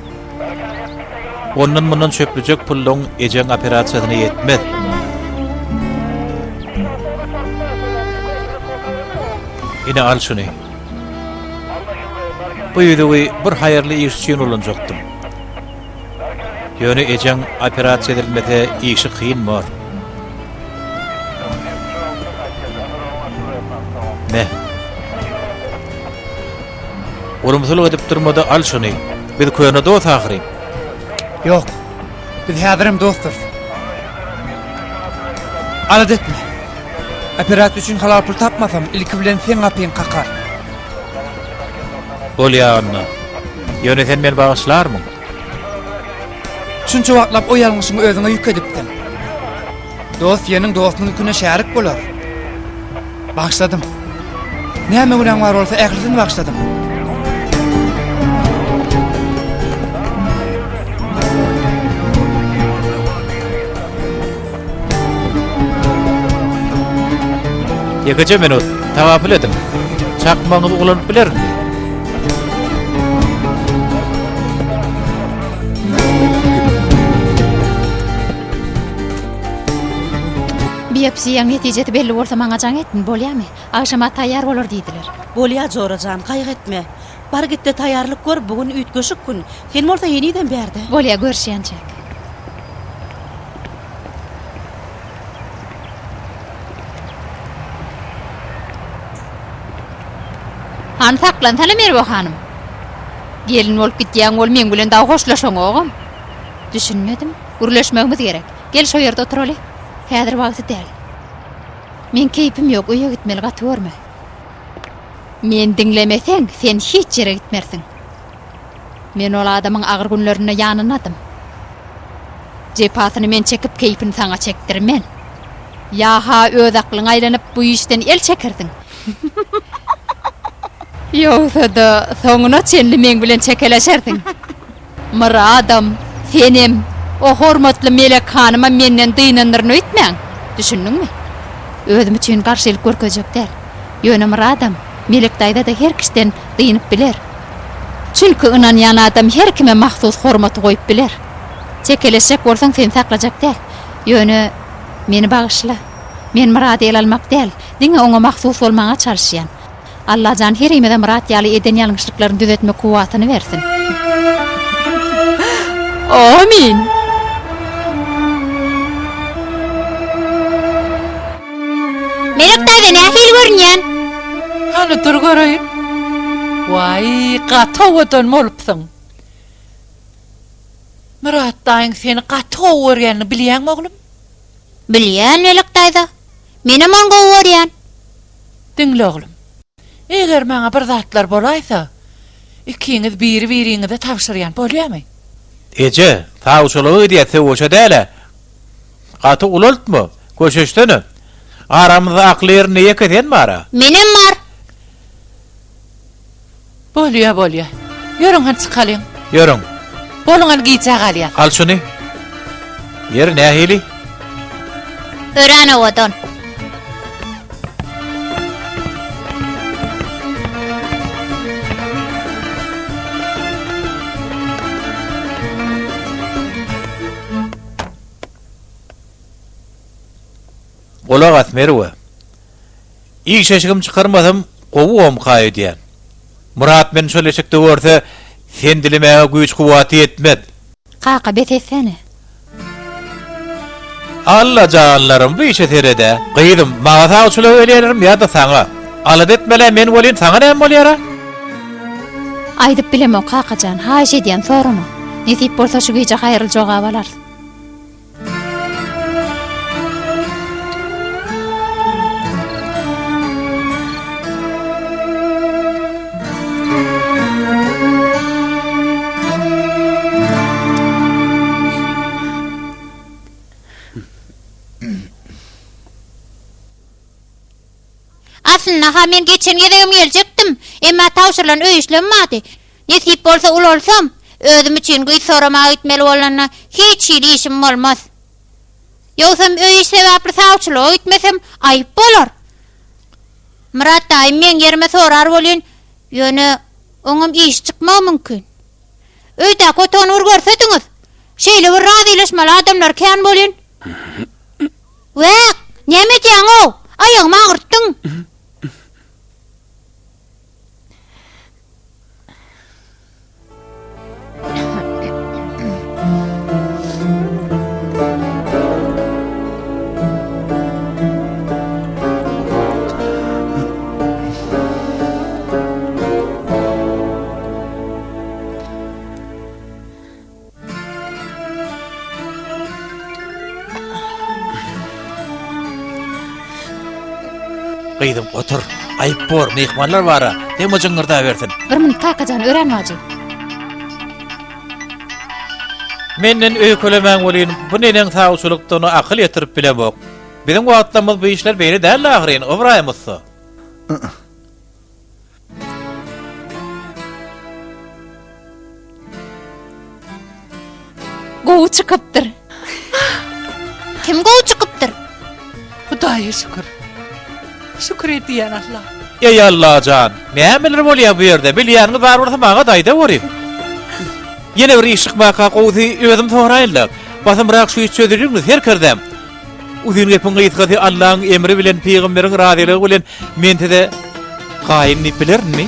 A: Ondan mundan çöplüjek pullaň ejeň operasiýasyna ýetmez. Ine al şunu. Bu ýüzüňi bir haýyrly iş üçin ulanjaktym. Ýöne ejeň operasiýa edilmese işi kıyın mor. Ne? Olumsuzlyk edip durmada al şunu. Bir köýüne dost ahyry.
C: Yok. Biz häzirim dostlar. Arad etme. Operasiýa üçin halal pul tapmasam ilki bilen sen gapyň kakar.
A: Bolýanna. Ýöne sen meni bagyşlarmyň?
C: Şunça wagtlap o ýalňyşyňy özüňe ýük edipdiň. Dost ýeňiň dostunyň küne şärik bolar. Bagşladym. Näme bilen bar bolsa ählisini bagşladym.
A: Ýekeje minut tawapyl edim. Çakmaňyzy ulanyp bilermi?
D: Biyapsiýaň netijesi belli bolsa maňa jaň ettin bolýarmy? Aşama taýýar bolar diýdiler.
F: Bolýar Jorajan, kaýg etme. Bar gitde taýýarlyk gör, bugün üýtgeşik gün. Sen bolsa ýeniden berdi.
D: Bolýar görüşýänçek. Han saklan tale Merwe hanym. Gelin bolup gitýäň bol men bilen daha hoşlaşaň ogam. Düşünmedim. Gürleşmegimiz gerek. Gel şu ýerde oturaly. Häzir wagty däl. Men keypim ýok, öýe gitmeli gatyrma. Men diňlemeseň, sen hiç ýere gitmersiň. Men ol adamyň agyr günlerine ýanynadym. Jepasyny men çekip keypini saňa çekdirmen. Ýa ha öz aklyň aýlanyp bu işden el çekirdiň. Yoksa da soňuna çenli meň bilen çekeleşerdiň. Muradam, senem, o hormatly Melek hanyma menden dynandyryny öýtmäň. Düşündiňmi? Özüm üçin garşylyk görkezek däl. Ýöne Muradam, Melek daýda da her kişiden dynyp biler. Çünkü ynanýan adam her kime mahsus hormaty goýup biler. Çekeleşek bolsaň sen saklajak däl. Ýöne meni bagyşla. Men Murad el almak däl, diňe oňa mahsus bolmaňa çalışýan. Allah jan herime Murad ýaly eden ýalňyşlyklaryny düzeltme kuwatyny bersin. Amin. Melek daýda nähil görünýän?
E: Hany dur göreýin. Vay, gatowadan bolupsyň. Murat daýyň seni gatow görýänini bilýärmi oglum?
D: Bilýän Melek daýda. Menem oňa görýän.
E: Dinle oglum. Eger maňa bir zatlar bolaýsa, ikiňiz biri-biriňize tapşyrýan bolýarmy?
A: Ece, tawşulygy diýse oşa däle. Gaty ulaltmy, köşeşdeni. Aramyzda akly ýerine ýekeden bara.
D: Menem bar.
E: Bolýa. Ýörüň han çykalyň.
A: Ýörüň.
E: Boluňan giýjek alýar.
A: Al şuny. Yer nähili?
D: Ören owadan.
A: Ola gatmerwe. İyi şeşigim çıkarmadım, gowum gaýdýan. Murat men şöleşekde görse, sen dilemäge güýç kuwaty yetmedi.
D: Qaqa betesene.
A: Allah canlarım bu işe terede. Gıydım, mağa tawçuly öýlerim ya da saňa. Alad etmele men bolýan, saňa näme bolýar?
D: Aýdyp bilemem Qaqajan, haýş edýän sorama. Nesip bolsa şu güýje haýyrly jogap alar. Aslında ha men geçen ýere geljekdim. Emma tawşyrylan öýüşlenmedi. Nesip bolsa ulalsam, özüm üçin güýç soramagy gitmeli bolanyna hiç işim bolmaz. Ýogsam öýüş sebäpli tawşylyk gitmesem aýyp bolar. Murat daýym men ýerime sorar bolýan, ýöne oňam iş çykmagy mümkin. Öýde kotony urgarsadiňiz, şeýle bir razylaşmaly adamlar kän bolýan. Wek, näme diýäň o? Aýagyma agyrtdyň.
A: Gıydym, otur. Aýyp bor, mehmanlar bara. Demo jyňyrda bersin.
D: Bir minut Qaqajan ören wajy.
A: Menden öýkölemäň bolýan, bu nenen tawçulykdan akyl ýetirip bilemok. Biziň wagtlamyz bu işler beýle däl ahyryn, obraýmysy.
D: Gowy çykypdyr. Kim gowy çykypdyr?
E: Hudaýa şükür. Şükür edýän Allah.
A: Ey Allah can, nämeler bolýar bu ýerde? Bilýärňiz bar bolsa maňa daýda boryp. Ýene bir iş çykmaka gowdy özüm soraýlar. Basymrak şu iş çözdürýärmiz her kirdem. Uzun gepin gaýtgady Allah'ın emri bilen peýgamberiň razylygy bilen men tede gaýyn bilermi?